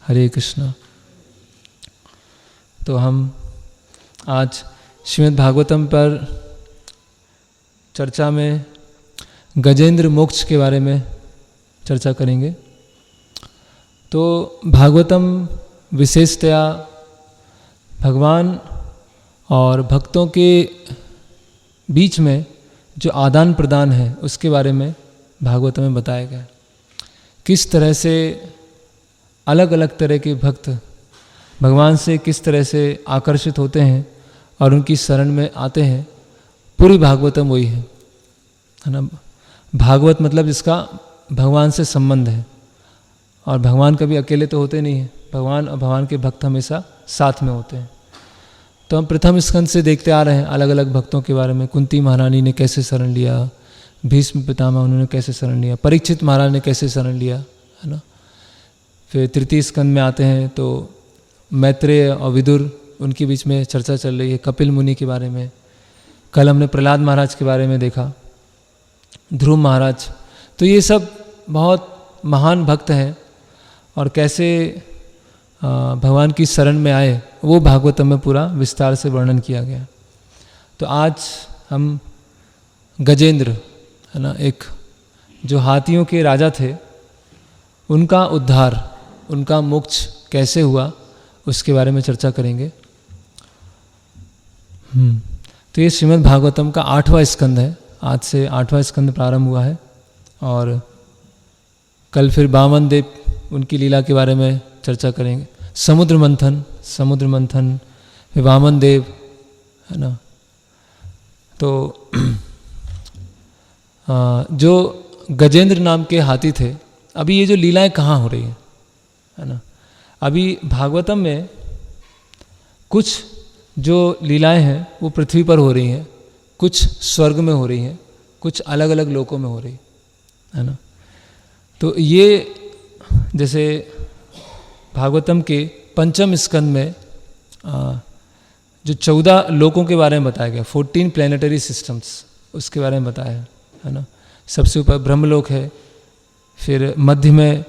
हरे कृष्णा। तो हम आज श्रीमद् भागवतम पर चर्चा में गजेंद्र मोक्ष के बारे में चर्चा करेंगे। तो भागवतम विशेषतया भगवान और भक्तों के बीच में जो आदान प्रदान है उसके बारे में भागवतम में बताया गया। किस तरह से अलग अलग तरह के भक्त भगवान से किस तरह से आकर्षित होते हैं और उनकी शरण में आते हैं, पूरी भागवतम वही है ना। भागवत मतलब जिसका भगवान से संबंध है, और भगवान कभी अकेले तो होते नहीं हैं, भगवान और भगवान के भक्त हमेशा साथ में होते हैं। तो हम प्रथम स्कंद से देखते आ रहे हैं अलग अलग भक्तों के बारे में। कुंती महारानी ने कैसे शरण लिया, भीष्म पितामह उन्होंने कैसे शरण लिया, परीक्षित महाराज ने कैसे शरण लिया, है ना। फिर तृतीय स्कंद में आते हैं तो मैत्रेय और विदुर, उनके बीच में चर्चा चल रही है, कपिल मुनि के बारे में। कल हमने प्रहलाद महाराज के बारे में देखा, ध्रुव महाराज। तो ये सब बहुत महान भक्त हैं और कैसे भगवान की शरण में आए वो भागवतम में पूरा विस्तार से वर्णन किया गया। तो आज हम गजेंद्र, है ना, एक जो हाथियों के राजा थे, उनका उद्धार, उनका मोक्ष कैसे हुआ उसके बारे में चर्चा करेंगे। तो ये श्रीमद् भागवतम का 8वां स्कंद है। आज से 8वां स्कंद प्रारंभ हुआ है और कल फिर वामन देव उनकी लीला के बारे में चर्चा करेंगे। समुद्र मंथन फिर वामन देव, है ना। तो जो गजेंद्र नाम के हाथी थे, अभी ये जो लीलाएं कहाँ हो रही हैं, है ना। अभी भागवतम में कुछ जो लीलाएं हैं वो पृथ्वी पर हो रही हैं, कुछ स्वर्ग में हो रही हैं, कुछ अलग अलग लोकों में हो रही है ना। तो ये जैसे भागवतम के 5वें स्कंद में जो 14 लोकों के बारे में बताया गया, 14 प्लैनेटरी सिस्टम्स, उसके बारे में बताया है ना। सबसे ऊपर ब्रह्मलोक है, फिर मध्य में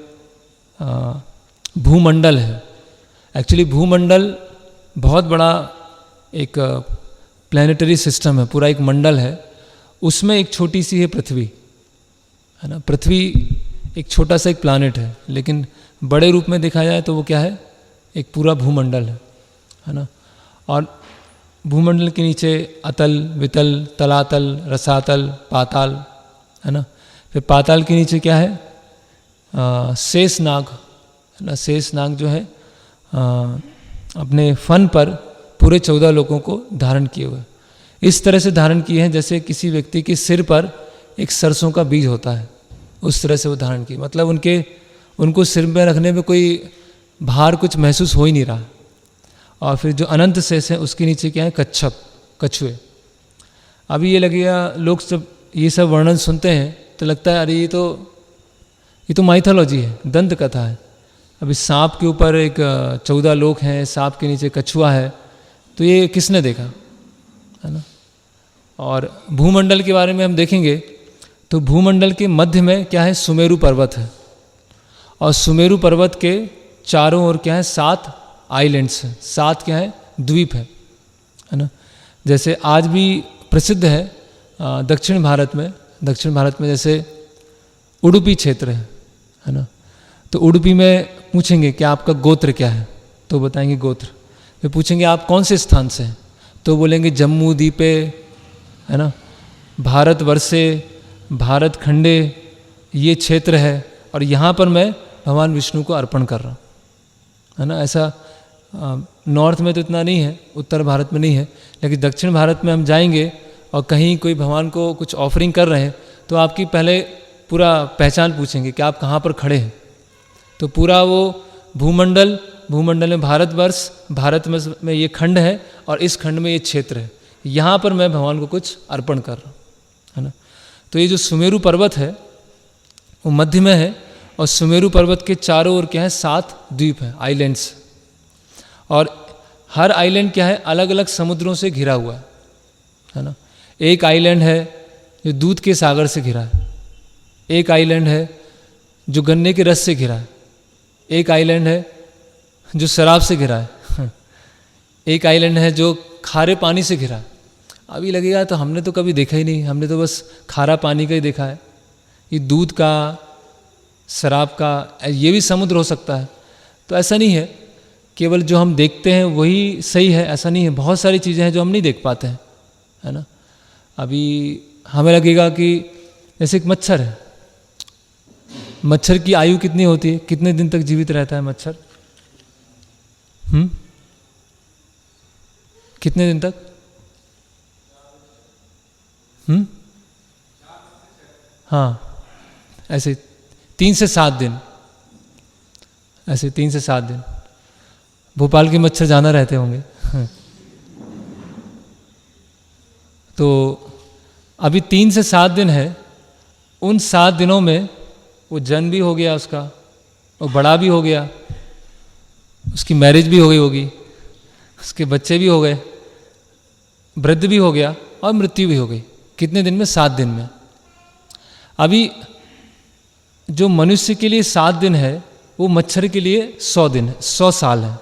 भूमंडल है। एक्चुअली भूमंडल बहुत बड़ा एक प्लैनेटरी सिस्टम है, पूरा एक मंडल है। उसमें एक छोटी सी है पृथ्वी, है ना। पृथ्वी एक छोटा सा एक प्लानेट है, लेकिन बड़े रूप में देखा जाए तो वो क्या है, एक पूरा भूमंडल है ना। और भूमंडल के नीचे अतल, वितल, तलातल, रसातल, पाताल, है ना। फिर पाताल के नीचे क्या है, शेषनाग, है ना। शेषनाग जो है अपने फन पर पूरे 14 लोगों को धारण किए हुए, इस तरह से धारण किए हैं जैसे किसी व्यक्ति के सिर पर एक सरसों का बीज होता है, उस तरह से वो धारण किए। मतलब उनको सिर में रखने में कोई भार कुछ महसूस हो ही नहीं रहा। और फिर जो अनंत शेष है उसके नीचे क्या है, कच्छप, कछुए। अभी ये लगेगा, लोग जब ये सब वर्णन सुनते हैं तो लगता है अरे ये तो माइथोलॉजी है, दंत कथा है। अभी सांप के ऊपर एक 14 लोक हैं, सांप के नीचे कछुआ है, तो ये किसने देखा, है ना। और भूमंडल के बारे में हम देखेंगे तो भूमंडल के मध्य में क्या है, सुमेरु पर्वत है। और सुमेरु पर्वत के चारों ओर क्या है, 7 आइलैंड्स हैं, 7 क्या है, द्वीप है ना। जैसे आज भी प्रसिद्ध है दक्षिण भारत में जैसे उडुपी क्षेत्र है ना। तो उडुपी में पूछेंगे कि आपका गोत्र क्या है, तो बताएंगे गोत्र। फिर पूछेंगे आप कौन से स्थान से हैं, तो बोलेंगे जम्मू द्वीपे, है ना, भारतवर्षे, भारत खंडे, ये क्षेत्र है और यहाँ पर मैं भगवान विष्णु को अर्पण कर रहा हूँ, है ना। ऐसा नॉर्थ में तो इतना नहीं है, उत्तर भारत में नहीं है, लेकिन दक्षिण भारत में हम जाएंगे और कहीं कोई भगवान को कुछ ऑफरिंग कर रहे हैं तो आपकी पहले पूरा पहचान पूछेंगे कि आप कहाँ पर खड़े हैं। तो पूरा वो भूमंडल में भारतवर्ष, भारत में ये खंड है और इस खंड में ये क्षेत्र है, यहाँ पर मैं भगवान को कुछ अर्पण कर रहा हूँ, है ना। तो ये जो सुमेरु पर्वत है वो मध्य में है और सुमेरु पर्वत के चारों ओर क्या है, 7 द्वीप हैं, आइलैंड्स। और हर आइलैंड क्या है, अलग अलग समुद्रों से घिरा हुआ है ना। एक आइलैंड है जो दूध के सागर से घिरा है, एक आइलैंड है जो गन्ने के रस से घिरा है, एक आइलैंड है जो शराब से घिरा है, एक आइलैंड है जो खारे पानी से घिरा है। अभी लगेगा तो हमने तो कभी देखा ही नहीं, हमने तो बस खारा पानी का ही देखा है। ये दूध का, शराब का, ये भी समुद्र हो सकता है। तो ऐसा नहीं है केवल जो हम देखते हैं वही सही है, ऐसा नहीं है। बहुत सारी चीज़ें हैं जो हम नहीं देख पाते हैं, है ना। अभी हमें लगेगा कि जैसे एक मच्छर है, मच्छर की आयु कितनी होती है, कितने दिन तक जीवित रहता है मच्छर? कितने दिन तक? हाँ, ऐसे 3 से 7 दिन, ऐसे 3 से 7 दिन। भोपाल के मच्छर ज़्यादा रहते होंगे। तो अभी 3 से 7 दिन है। उन 7 दिनों में वो जन्म भी हो गया उसका, वो बड़ा भी हो गया, उसकी मैरिज भी हो गई होगी, उसके बच्चे भी हो गए, वृद्ध भी हो गया और मृत्यु भी हो गई। कितने दिन में? 7 दिन में। अभी जो मनुष्य के लिए 7 दिन है वो मच्छर के लिए 100 दिन है, 100 साल है।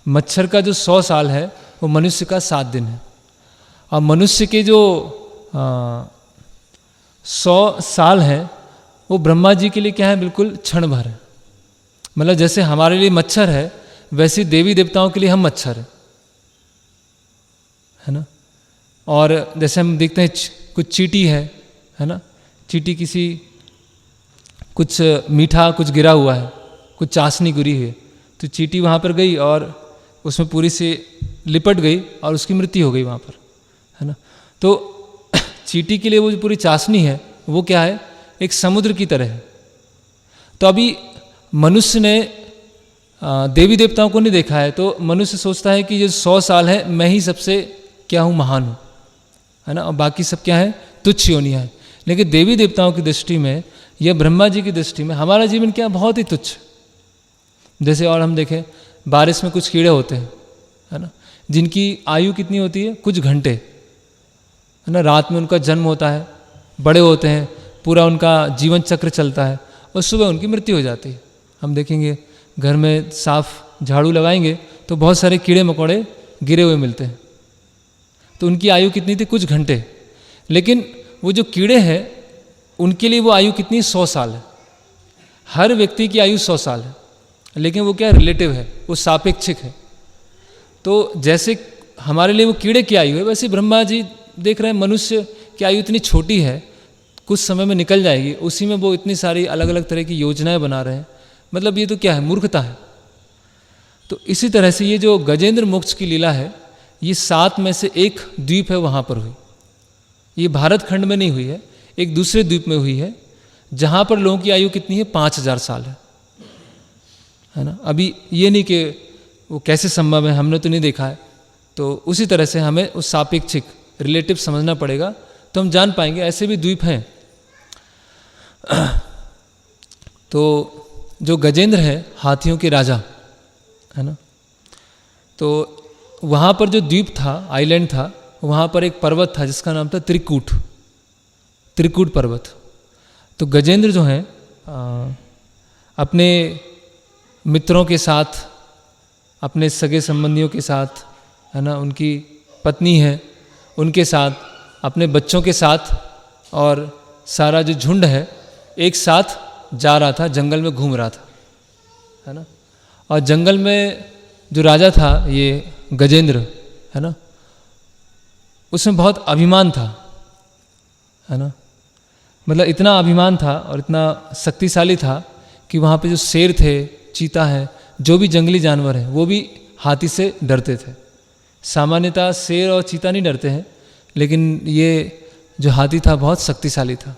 मच्छर का जो 100 साल है वो मनुष्य का 7 दिन है। और मनुष्य के जो 100 साल है वो ब्रह्मा जी के लिए क्या है? बिल्कुल क्षण भर है। मतलब जैसे हमारे लिए मच्छर है वैसे देवी देवताओं के लिए हम मच्छर है ना। और जैसे हम देखते हैं कुछ चींटी है ना, चींटी किसी कुछ मीठा कुछ गिरा हुआ है, कुछ चाशनी गिरी हुई है, तो चींटी वहाँ पर गई और उसमें पूरी से लिपट गई और उसकी मृत्यु हो गई वहाँ पर, है ना। तो चींटी के लिए वो जो पूरी चाशनी है वो क्या है? एक समुद्र की तरह है। तो अभी मनुष्य ने देवी देवताओं को नहीं देखा है, तो मनुष्य सोचता है कि ये 100 साल है मैं ही सबसे क्या हूँ? महान हूँ, है ना, और बाकी सब क्या है? तुच्छ योनियाँ है। लेकिन देवी देवताओं की दृष्टि में या ब्रह्मा जी की दृष्टि में हमारा जीवन क्या? बहुत ही तुच्छ। जैसे और हम देखें बारिश में कुछ कीड़े होते हैं, है ना, जिनकी आयु कितनी होती है? कुछ घंटे, है ना। रात में उनका जन्म होता है, बड़े होते हैं, पूरा उनका जीवन चक्र चलता है और सुबह उनकी मृत्यु हो जाती है। हम देखेंगे घर में साफ झाड़ू लगाएंगे तो बहुत सारे कीड़े मकोड़े गिरे हुए मिलते हैं। तो उनकी आयु कितनी थी? कुछ घंटे। लेकिन वो जो कीड़े हैं उनके लिए वो आयु कितनी? 100 साल है। हर व्यक्ति की आयु 100 साल है, लेकिन वो क्या? रिलेटिव है, वो सापेक्षिक है। तो जैसे हमारे लिए वो कीड़े की आयु है, वैसे ब्रह्मा जी देख रहे हैं मनुष्य की आयु इतनी छोटी है, कुछ समय में निकल जाएगी, उसी में वो इतनी सारी अलग अलग तरह की योजनाएं बना रहे हैं। मतलब ये तो क्या है? मूर्खता है। तो इसी तरह से ये जो गजेंद्र मोक्ष की लीला है, ये 7 में से एक द्वीप है वहाँ पर हुई। ये भारत खंड में नहीं हुई है, एक दूसरे द्वीप में हुई है, जहाँ पर लोगों की आयु कितनी है? 5000 साल है ना। अभी ये नहीं कि वो कैसे संभव है, हमने तो नहीं देखा है। तो उसी तरह से हमें उस सापेक्षिक रिलेटिव समझना पड़ेगा, तो हम जान पाएंगे ऐसे भी द्वीप हैं। तो जो गजेंद्र है हाथियों के राजा, है ना, तो वहाँ पर जो द्वीप था, आइलैंड था, वहाँ पर एक पर्वत था जिसका नाम था त्रिकूट, त्रिकूट पर्वत। तो गजेंद्र जो हैं अपने मित्रों के साथ, अपने सगे संबंधियों के साथ, है ना, उनकी पत्नी है उनके साथ, अपने बच्चों के साथ, और सारा जो झुंड है एक साथ जा रहा था, जंगल में घूम रहा था, है ना। और जंगल में जो राजा था ये गजेंद्र, है ना, उसमें बहुत अभिमान था, है ना। मतलब इतना अभिमान था और इतना शक्तिशाली था कि वहाँ पे जो शेर थे, चीता है, जो भी जंगली जानवर हैं, वो भी हाथी से डरते थे। सामान्यतः शेर और चीता नहीं डरते हैं, लेकिन ये जो हाथी था बहुत शक्तिशाली था।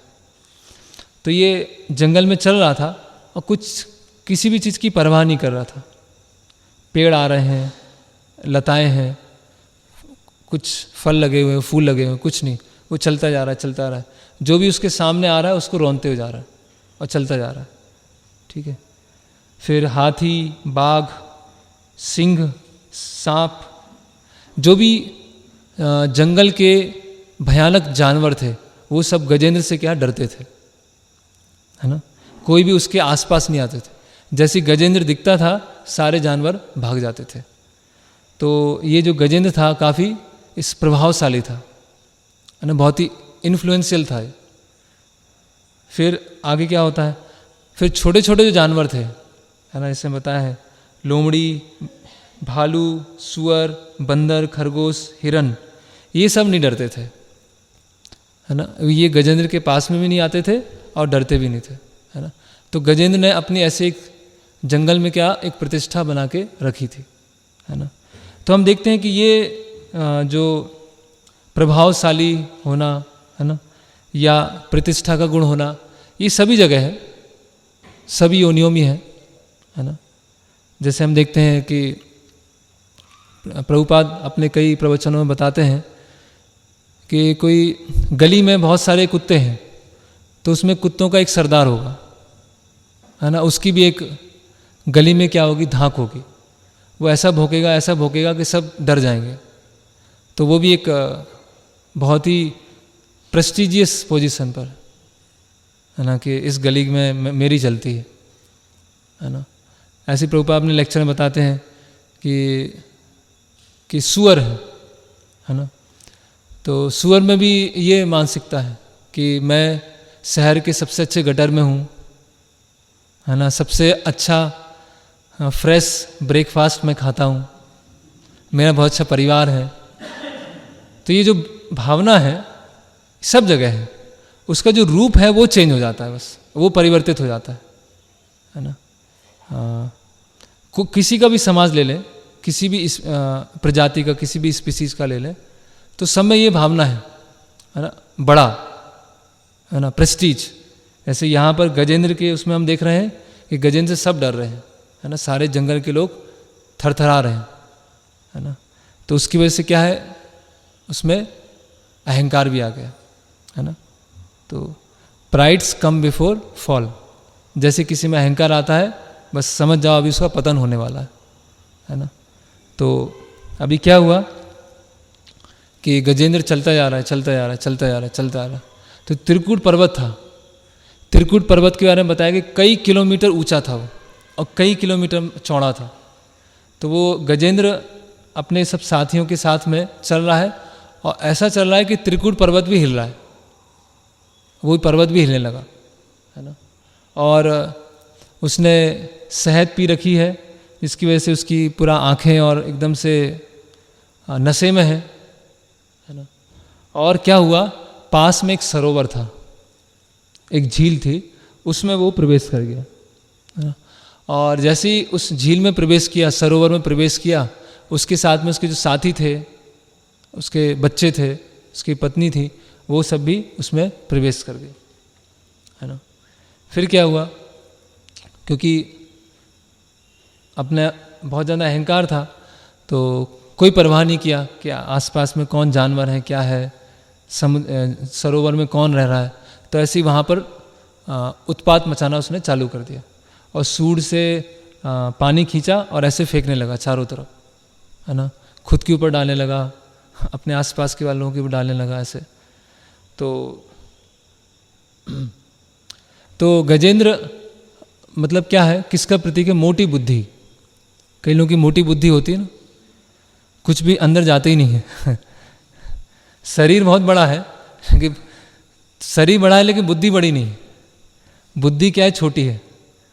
तो ये जंगल में चल रहा था और कुछ किसी भी चीज़ की परवाह नहीं कर रहा था। पेड़ आ रहे हैं, लताएं हैं, कुछ फल लगे हुए हैं, फूल लगे हुए हैं, कुछ नहीं, वो चलता जा रहा है, चलता रहा है। जो भी उसके सामने आ रहा है उसको रौंदते हुए जा रहा है और चलता जा रहा है, ठीक है। फिर हाथी, बाघ, सिंह, सांप, जो भी जंगल के भयानक जानवर थे, वो सब गजेंद्र से क्या डरते थे, है ना। कोई भी उसके आसपास नहीं आते थे। जैसे गजेंद्र दिखता था सारे जानवर भाग जाते थे। तो ये जो गजेंद्र था काफ़ी इस प्रभावशाली था, है ना, बहुत ही इन्फ्लुएंशियल था। फिर आगे क्या होता है, फिर छोटे छोटे जो जानवर थे, है ना, इसमें बताया है लोमड़ी, भालू, सुअर, बंदर, खरगोश, हिरन, ये सब नहीं डरते थे, है ना। ये गजेंद्र के पास में भी नहीं आते थे और डरते भी नहीं थे, है ना। तो गजेंद्र ने अपनी ऐसे एक जंगल में क्या एक प्रतिष्ठा बना के रखी थी, है ना। तो हम देखते हैं कि ये जो प्रभावशाली होना, है ना, या प्रतिष्ठा का गुण होना, ये सभी जगह है, सभी योनियों में है ना। जैसे हम देखते हैं कि प्रभुपाद अपने कई प्रवचनों में बताते हैं कि कोई गली में बहुत सारे कुत्ते हैं तो उसमें कुत्तों का एक सरदार होगा, है ना, उसकी भी एक गली में क्या होगी, धाक होगी। वो ऐसा भौंकेगा कि सब डर जाएंगे। तो वो भी एक बहुत ही प्रेस्टिजियस पोजीशन पर, है ना, कि इस गली में मेरी चलती है ना। ऐसे प्रभुपाद अपने लेक्चर में बताते हैं कि सुअर है ना, तो सुअर में भी ये मानसिकता है कि मैं शहर के सबसे अच्छे गटर में हूँ, है ना, सबसे अच्छा फ्रेश ब्रेकफास्ट मैं खाता हूँ, मेरा बहुत अच्छा परिवार है। तो ये जो भावना है सब जगह है, उसका जो रूप है वो चेंज हो जाता है, बस वो परिवर्तित हो जाता है ना। किसी का भी समाज ले लें, किसी भी इस प्रजाति का, किसी भी स्पीसीज का ले लें, तो सब में ये भावना है ना, बड़ा, है ना, प्रेस्टीज। जैसे यहाँ पर गजेंद्र के उसमें हम देख रहे हैं कि गजेंद्र से सब डर रहे हैं, है ना, सारे जंगल के लोग थरथरा रहे हैं, है ना। तो उसकी वजह से क्या है, उसमें अहंकार भी आ गया, है ना। तो प्राइड्स कम बिफोर फॉल, जैसे किसी में अहंकार आता है बस समझ जाओ अभी उसका पतन होने वाला है ना। तो अभी क्या हुआ कि गजेंद्र चलता जा रहा है। तो त्रिकूट पर्वत था, त्रिकूट पर्वत के बारे में बताया कि कई किलोमीटर ऊंचा था वो और कई किलोमीटर चौड़ा था। तो वो गजेंद्र अपने सब साथियों के साथ में चल रहा है और ऐसा चल रहा है कि त्रिकूट पर्वत भी हिल रहा है, वो पर्वत भी हिलने लगा, है ना। और उसने शहद पी रखी है जिसकी वजह से उसकी पूरा आँखें और एकदम से नशे में है ना। और क्या हुआ, पास में एक सरोवर था, एक झील थी, उसमें वो प्रवेश कर गया, है ना। और जैसे ही उस झील में प्रवेश किया, सरोवर में प्रवेश किया, उसके साथ में उसके जो साथी थे, उसके बच्चे थे, उसकी पत्नी थी, वो सब भी उसमें प्रवेश कर गए, है ना। फिर क्या हुआ, क्योंकि अपने बहुत ज़्यादा अहंकार था तो कोई परवाह नहीं किया कि आसपास में कौन जानवर है, क्या है, सरोवर में कौन रह रहा है। तो ऐसे ही वहाँ पर उत्पात मचाना उसने चालू कर दिया और सूंड से पानी खींचा और ऐसे फेंकने लगा चारों तरफ, है ना। खुद के ऊपर डालने लगा, अपने आसपास के वालों के ऊपर डालने लगा ऐसे। तो गजेंद्र मतलब क्या है, किसका प्रतीक है, मोटी बुद्धि। कई लोगों की मोटी बुद्धि होती है ना, कुछ भी अंदर जाते ही नहीं है शरीर बहुत बड़ा है, लेकिन शरीर बड़ा है लेकिन बुद्धि बड़ी नहीं है। बुद्धि क्या है, छोटी है,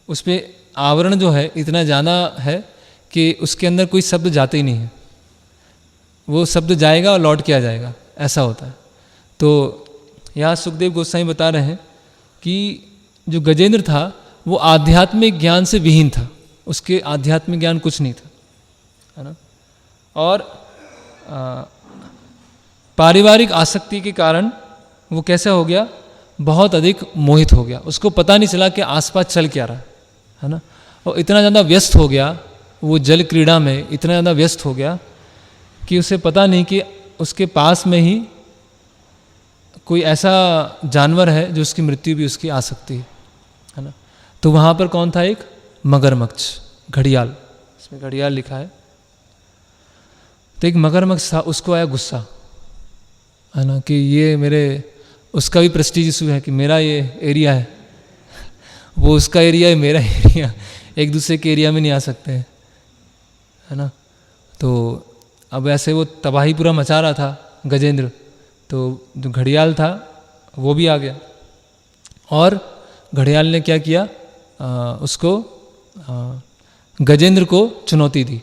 उस पर आवरण जो है इतना ज़्यादा है कि उसके अंदर कोई शब्द जाते ही नहीं है, वो शब्द जाएगा और लौट के आ जाएगा, ऐसा होता है। तो यहाँ सुखदेव गोस्वामी बता रहे हैं कि जो गजेंद्र था वो आध्यात्मिक ज्ञान से विहीन था, उसके आध्यात्मिक ज्ञान कुछ नहीं था, है ना। और पारिवारिक आसक्ति के कारण वो कैसा हो गया, बहुत अधिक मोहित हो गया, उसको पता नहीं चला कि आसपास चल क्या रहा है ना। और इतना ज़्यादा व्यस्त हो गया, वो जल क्रीड़ा में इतना ज़्यादा व्यस्त हो गया कि उसे पता नहीं कि उसके पास में ही कोई ऐसा जानवर है जो उसकी मृत्यु भी उसकी आ सकती है ना। तो वहाँ पर कौन था, एक मगरमच्छ, घड़ियाल, इसमें घड़ियाल लिखा है। तो एक मगरमच्छ था, उसको आया गुस्सा, है ना, कि ये मेरे, उसका भी प्रेस्टीज इशू है कि मेरा ये एरिया है, वो उसका एरिया है, मेरा एरिया, एक दूसरे के एरिया में नहीं आ सकते हैं, है ना। तो अब ऐसे वो तबाही पूरा मचा रहा था गजेंद्र, तो जो घड़ियाल था वो भी आ गया और घड़ियाल ने क्या किया, उसको गजेंद्र को चुनौती दी,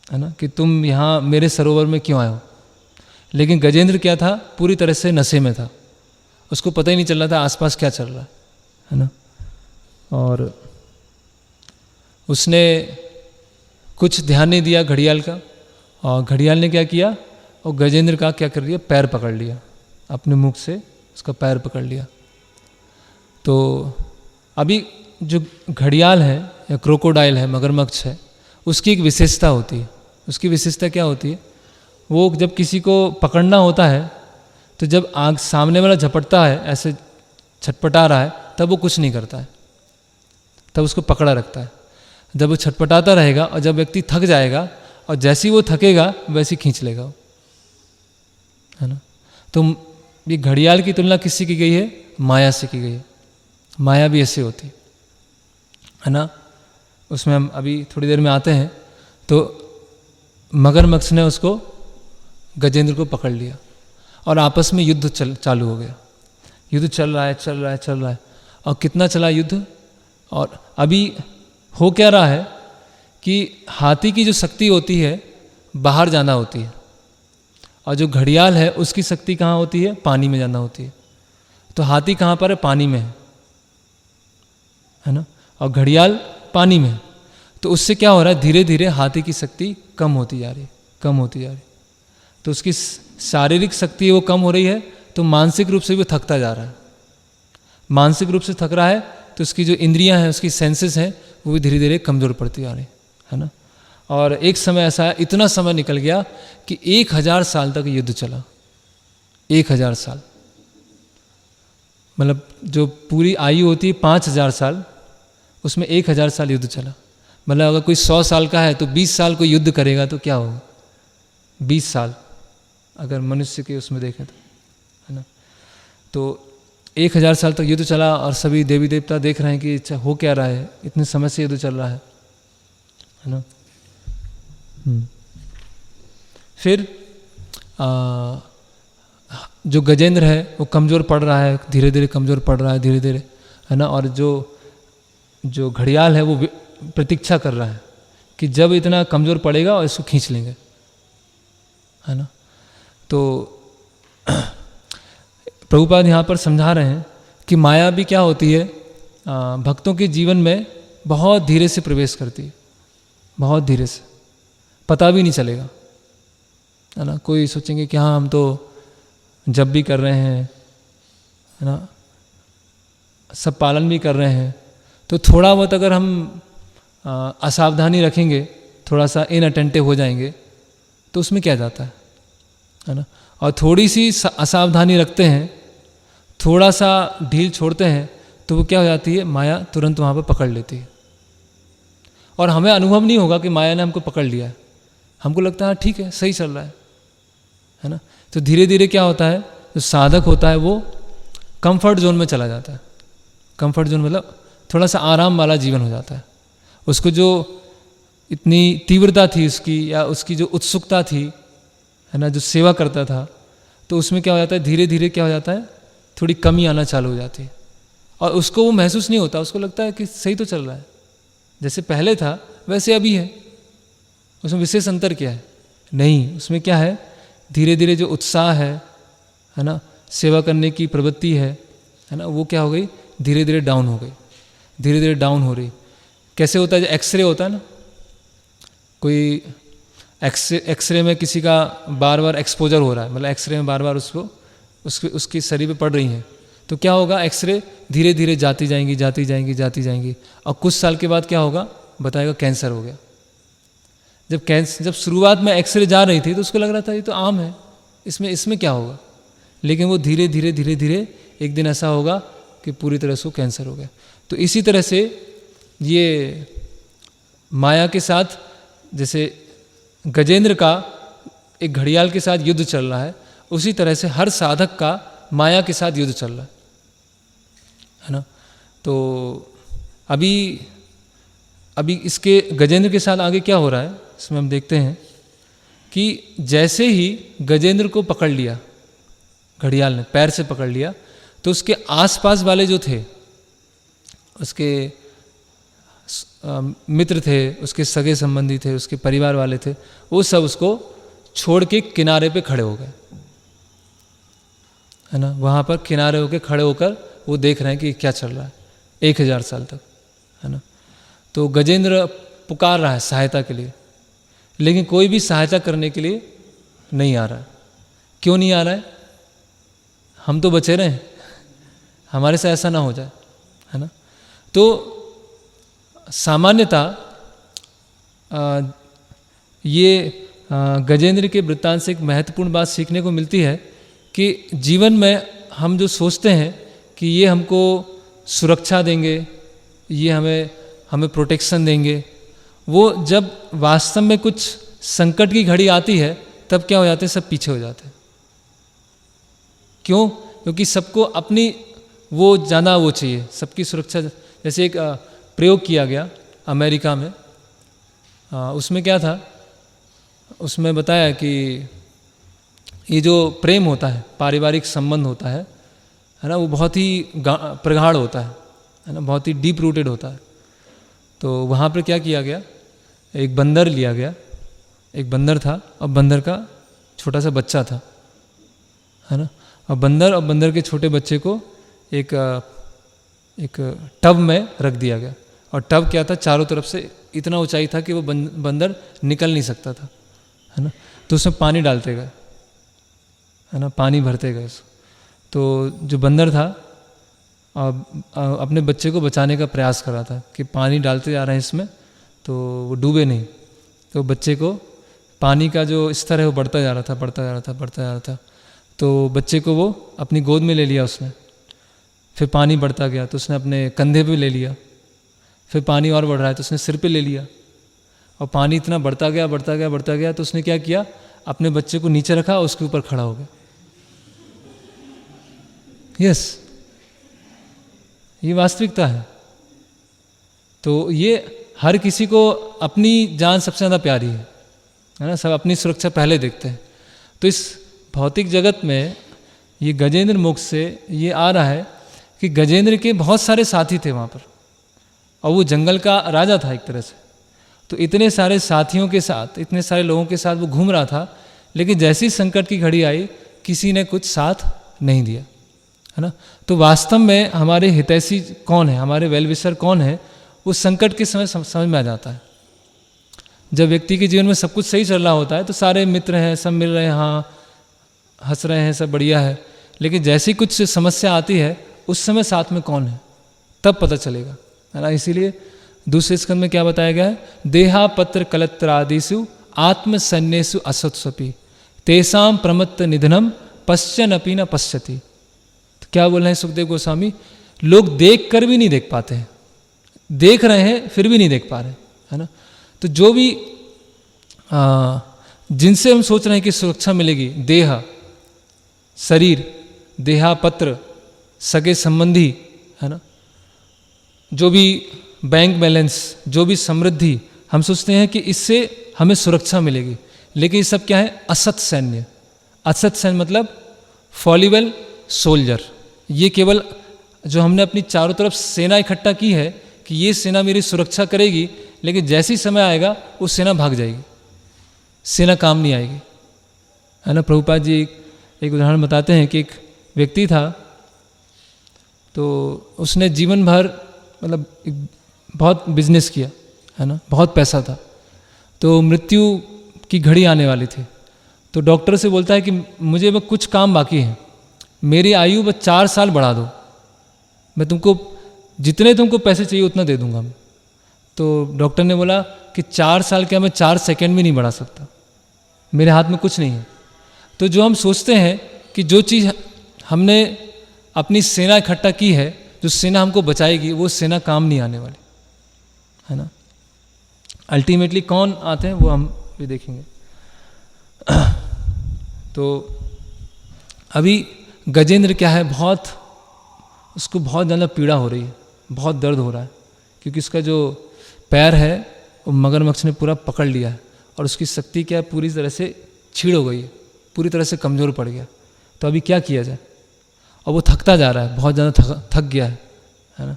है ना, कि तुम यहाँ मेरे सरोवर में क्यों आए हो। लेकिन गजेंद्र क्या था, पूरी तरह से नशे में था, उसको पता ही नहीं चल रहा था आसपास क्या चल रहा है ना। और उसने कुछ ध्यान नहीं दिया घड़ियाल का, और घड़ियाल ने क्या किया, और गजेंद्र का क्या कर लिया, पैर पकड़ लिया, अपने मुख से उसका पैर पकड़ लिया। तो अभी जो घड़ियाल है या क्रोकोडाइल है, मगरमच्छ है, उसकी एक विशेषता होती है। उसकी विशेषता क्या होती है, वो जब किसी को पकड़ना होता है तो जब आग सामने वाला झपटता है, ऐसे छटपटा रहा है, तब वो कुछ नहीं करता है, तब उसको पकड़ा रखता है। जब वो छटपटाता रहेगा और जब व्यक्ति थक जाएगा, और जैसे ही वो थकेगा वैसे ही खींच लेगा, है ना। तो ये घड़ियाल की तुलना किससे की गई है, माया से की गई है। माया भी ऐसे होती है ना। उसमें हम अभी थोड़ी देर में आते हैं। तो मगरमच्छ ने उसको, गजेंद्र को पकड़ लिया और आपस में युद्ध चालू हो गया। युद्ध चल रहा है और कितना चला युद्ध। और अभी हो क्या रहा है कि हाथी की जो शक्ति होती है बाहर जाना होती है, और जो घड़ियाल है उसकी शक्ति कहाँ होती है, पानी में जाना होती है। तो हाथी कहाँ पर है, पानी में है ना, और घड़ियाल पानी में। तो उससे क्या हो रहा है, धीरे धीरे हाथी की शक्ति कम होती जा रही है। तो उसकी शारीरिक शक्ति वो कम हो रही है, तो मानसिक रूप से भी थकता जा रहा है। मानसिक रूप से थक रहा है तो उसकी जो इंद्रियां हैं, उसकी सेंसेस हैं, वो भी धीरे धीरे कमज़ोर पड़ती आ रही है ना। और एक समय ऐसा है, इतना समय निकल गया कि 1000 साल तक युद्ध चला। 1000 साल, मतलब जो पूरी आयु होती है 5000 साल, उसमें 1000 साल युद्ध चला। मतलब अगर कोई 100 साल का है तो 20 साल कोई युद्ध करेगा तो क्या होगा, 20 साल अगर मनुष्य के उसमें देखें तो, है ना। तो 1000 साल तक युद्ध चला और सभी देवी देवता देख रहे हैं कि अच्छा हो क्या रहा है, इतने समय से युद्ध चल रहा है ना। फिर जो गजेंद्र है वो कमज़ोर पड़ रहा है, धीरे धीरे कमज़ोर पड़ रहा है, धीरे धीरे, है ना। और जो घड़ियाल है वो प्रतीक्षा कर रहा है कि जब इतना कमज़ोर पड़ेगा और इसको खींच लेंगे, है ना। तो प्रभुपाद यहाँ पर समझा रहे हैं कि माया भी क्या होती है, भक्तों के जीवन में बहुत धीरे से प्रवेश करती है, बहुत धीरे से, पता भी नहीं चलेगा, है ना। कोई सोचेंगे कि हाँ हम तो जब भी कर रहे हैं, है ना, सब पालन भी कर रहे हैं, तो थोड़ा बहुत अगर हम असावधानी रखेंगे, थोड़ा सा इनअटेंटिव हो जाएंगे तो उसमें क्या जाता है ना। और थोड़ी सी असावधानी रखते हैं, थोड़ा सा ढील छोड़ते हैं, तो वो क्या हो जाती है, माया तुरंत वहाँ पर पकड़ लेती है। और हमें अनुभव नहीं होगा कि माया ने हमको पकड़ लिया है, हमको लगता है ठीक है सही चल रहा है ना। तो धीरे धीरे क्या होता है, जो साधक होता है वो कंफर्ट जोन में चला जाता है। कंफर्ट जोन मतलब थोड़ा सा आराम वाला जीवन हो जाता है। उसको जो इतनी तीव्रता थी उसकी, या उसकी जो उत्सुकता थी, है ना, जो सेवा करता था, तो उसमें क्या हो जाता है, धीरे धीरे क्या हो जाता है, थोड़ी कमी आना चालू हो जाती है। और उसको वो महसूस नहीं होता, उसको लगता है कि सही तो चल रहा है, जैसे पहले था वैसे अभी है, उसमें विशेष अंतर क्या है, नहीं। उसमें क्या है, धीरे धीरे जो उत्साह है ना, सेवा करने की प्रवृत्ति है ना, वो क्या हो गई, धीरे धीरे डाउन हो गई, धीरे धीरे डाउन हो रही। कैसे होता है, जो एक्सरे होता है ना, कोई एक्सरे में किसी का बार बार एक्सपोजर हो रहा है, मतलब एक्सरे में बार बार उसकी शरीर पे पड़ रही हैं, तो क्या होगा, एक्सरे धीरे धीरे जाती जाएंगी, और कुछ साल के बाद क्या होगा, बताएगा कैंसर हो गया। जब शुरुआत में एक्सरे जा रही थी तो उसको लग रहा था ये तो आम है, इसमें क्या होगा, लेकिन वो धीरे धीरे एक दिन ऐसा होगा कि पूरी तरह से कैंसर हो गया। तो इसी तरह से ये माया के साथ, जैसे गजेंद्र का एक घड़ियाल के साथ युद्ध चल रहा है, उसी तरह से हर साधक का माया के साथ युद्ध चल रहा है ना। तो अभी अभी इसके गजेंद्र के साथ आगे क्या हो रहा है इसमें हम देखते हैं कि जैसे ही गजेंद्र को पकड़ लिया घड़ियाल ने, पैर से पकड़ लिया, तो उसके आसपास वाले जो थे, उसके मित्र थे, उसके सगे संबंधी थे, उसके परिवार वाले थे, वो सब उसको छोड़ के किनारे पे खड़े हो गए, है ना। वहाँ पर किनारे होकर खड़े होकर वो देख रहे हैं कि क्या चल रहा है 1000 साल तक, है ना। तो गजेंद्र पुकार रहा है सहायता के लिए, लेकिन कोई भी सहायता करने के लिए नहीं आ रहा है। क्यों नहीं आ रहा है? हम तो बचे रहे, हमारे से ऐसा ना हो जाए, है ना। तो सामान्यतः ये गजेंद्र के वृत्तांत से एक महत्वपूर्ण बात सीखने को मिलती है कि जीवन में हम जो सोचते हैं कि ये हमको सुरक्षा देंगे, ये हमें प्रोटेक्शन देंगे, वो जब वास्तव में कुछ संकट की घड़ी आती है तब क्या हो जाते हैं, सब पीछे हो जाते हैं। क्यों? क्योंकि सबको अपनी वो ज़्यादा वो चाहिए, सबकी सुरक्षा। जैसे एक प्रयोग किया गया अमेरिका में, उसमें क्या था, उसमें बताया कि ये जो प्रेम होता है, पारिवारिक संबंध होता है ना, वो बहुत ही प्रगाढ़ होता है ना, बहुत ही डीप रूटेड होता है। तो वहाँ पर क्या किया गया, एक बंदर लिया गया, एक बंदर था और बंदर का छोटा सा बच्चा था, है ना। और बंदर के छोटे बच्चे को एक टब में रख दिया गया, और टब क्या था, चारों तरफ से इतना ऊंचाई था कि वो बंदर निकल नहीं सकता था, है ना। तो उसमें पानी डालते गए, है ना, पानी भरते गए। तो जो बंदर था अपने बच्चे को बचाने का प्रयास कर रहा था कि पानी डालते जा रहे हैं इसमें तो वो डूबे नहीं। तो बच्चे को पानी का जो स्तर है वो बढ़ता जा रहा था। तो बच्चे को वो अपनी गोद में ले लिया उसने, फिर पानी बढ़ता गया तो उसने अपने कंधे पे ले लिया, फिर पानी और बढ़ रहा है तो उसने सिर पे ले लिया, और पानी इतना बढ़ता गया तो उसने क्या किया, अपने बच्चे को नीचे रखा और उसके ऊपर खड़ा हो गया। यस, ये वास्तविकता है। तो ये हर किसी को अपनी जान सबसे ज़्यादा प्यारी है ना, सब अपनी सुरक्षा पहले देखते हैं। तो इस भौतिक जगत में ये गजेंद्र मोक्ष से ये आ रहा है कि गजेंद्र के बहुत सारे साथी थे वहाँ पर, और वो जंगल का राजा था एक तरह से। तो इतने सारे साथियों के साथ, इतने सारे लोगों के साथ वो घूम रहा था, लेकिन जैसी संकट की घड़ी आई किसी ने कुछ साथ नहीं दिया, है ना। तो वास्तव में हमारे हितैषी कौन है, हमारे वेलविशर कौन है, वो संकट के समय समझ में आ जाता है। जब व्यक्ति के जीवन में सब कुछ सही चल रहा होता है तो सारे मित्र हैं, सब मिल रहे हैं, हाँ हंस रहे हैं, सब बढ़िया है। लेकिन जैसी कुछ समस्या आती है उस समय साथ में कौन है तब पता चलेगा, है ना। इसीलिए दूसरे स्कंद में क्या बताया गया है, देहा पत्र कलत्रादिषु आत्मसन्नेषु असत्स्वपि तेषां प्रमत्त निधनम पश्चन अपि न पश्यति। तो क्या बोल रहे हैं सुखदेव गोस्वामी, लोग देख कर भी नहीं देख पाते हैं, देख रहे हैं फिर भी नहीं देख पा रहे, है ना। तो जो भी जिनसे हम सोच रहे हैं कि सुरक्षा मिलेगी, देह शरीर, देहापत्र, सगे संबंधी, है ना, जो भी बैंक बैलेंस, जो भी समृद्धि, हम सोचते हैं कि इससे हमें सुरक्षा मिलेगी। लेकिन ये सब क्या है, असत सैन्य। असत सैन्य मतलब फॉलीबल सोल्जर। ये केवल जो हमने अपनी चारों तरफ सेना इकट्ठा की है कि ये सेना मेरी सुरक्षा करेगी, लेकिन जैसी समय आएगा वो सेना भाग जाएगी, सेना काम नहीं आएगी, है ना। प्रभुपाद जी एक उदाहरण बताते हैं कि एक व्यक्ति था, तो उसने जीवन भर मतलब बहुत बिजनेस किया, है ना, बहुत पैसा था। तो मृत्यु की घड़ी आने वाली थी, तो डॉक्टर से बोलता है कि मुझे बस कुछ काम बाकी है, मेरी आयु बस 4 साल बढ़ा दो, मैं तुमको जितने तुमको पैसे चाहिए उतना दे दूंगा मैं। तो डॉक्टर ने बोला कि 4 साल क्या, मैं 4 सेकंड भी नहीं बढ़ा सकता, मेरे हाथ में कुछ नहीं है। तो जो हम सोचते हैं कि जो चीज़ हमने अपनी सेना इकट्ठा की है, जो सेना हमको बचाएगी, वो सेना काम नहीं आने वाली, है ना। अल्टीमेटली कौन आते हैं वो हम भी देखेंगे। तो अभी गजेंद्र क्या है, उसको बहुत ज़्यादा पीड़ा हो रही है, बहुत दर्द हो रहा है, क्योंकि उसका जो पैर है वो मगरमच्छ ने पूरा पकड़ लिया है और उसकी शक्ति क्या है, पूरी तरह से छीड़ हो गई है, पूरी तरह से कमज़ोर पड़ गया। तो अभी क्या किया जाए? और वो थकता जा रहा है, बहुत ज़्यादा थक गया है ना।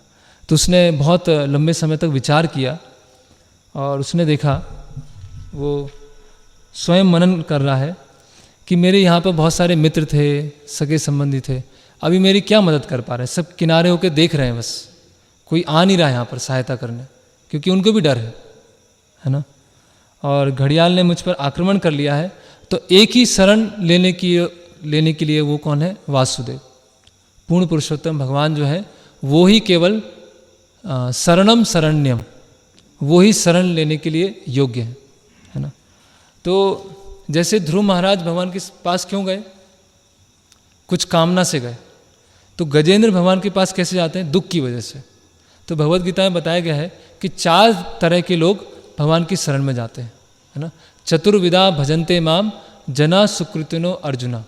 तो उसने बहुत लंबे समय तक विचार किया और उसने देखा, वो स्वयं मनन कर रहा है कि मेरे यहाँ पर बहुत सारे मित्र थे, सगे संबंधी थे, अभी मेरी क्या मदद कर पा रहे हैं? सब किनारे होकर देख रहे हैं, बस कोई आ नहीं रहा है यहाँ पर सहायता करने, क्योंकि उनको भी डर है ना। और घड़ियाल ने मुझ पर आक्रमण कर लिया है, तो एक ही शरण लेने के लिए वो कौन है? वासुदेव, पूर्ण पुरुषोत्तम भगवान जो है वो ही केवल शरणम शरण्यम, वो ही शरण लेने के लिए योग्य है ना। तो जैसे ध्रुव महाराज भगवान के पास क्यों गए? कुछ कामना से गए। तो गजेंद्र भगवान के पास कैसे जाते हैं? दुख की वजह से। तो भगवद गीता में बताया गया है कि 4 तरह के लोग भगवान की शरण में जाते हैं, है ना। चतुर्विधा भजन्ते माम जना सुकृतिनो अर्जुना,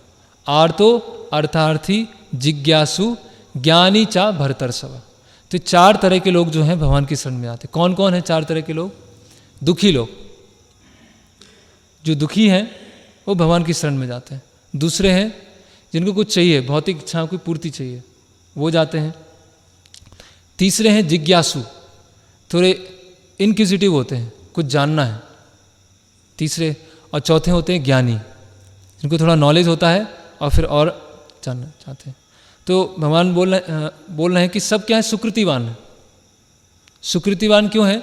आर्तो अर्थार्थी जिज्ञासु ज्ञानी चा भरतर्षभ। तो 4 तरह के लोग जो हैं भगवान की शरण में जाते हैं। कौन कौन है 4 तरह के लोग? दुखी लोग, जो दुखी हैं वो भगवान की शरण में जाते हैं। दूसरे हैं जिनको कुछ चाहिए, भौतिक इच्छाओं की पूर्ति चाहिए, वो जाते हैं। तीसरे हैं जिज्ञासु, थोड़े इनक्विजिटिव होते हैं, कुछ जानना है, तीसरे। और चौथे होते हैं ज्ञानी, जिनको थोड़ा नॉलेज होता है और फिर और जानना चाहते हैं। तो भगवान बोल रहे हैं कि सब क्या है? सुकृतिवान है। सुकृतिवान क्यों है?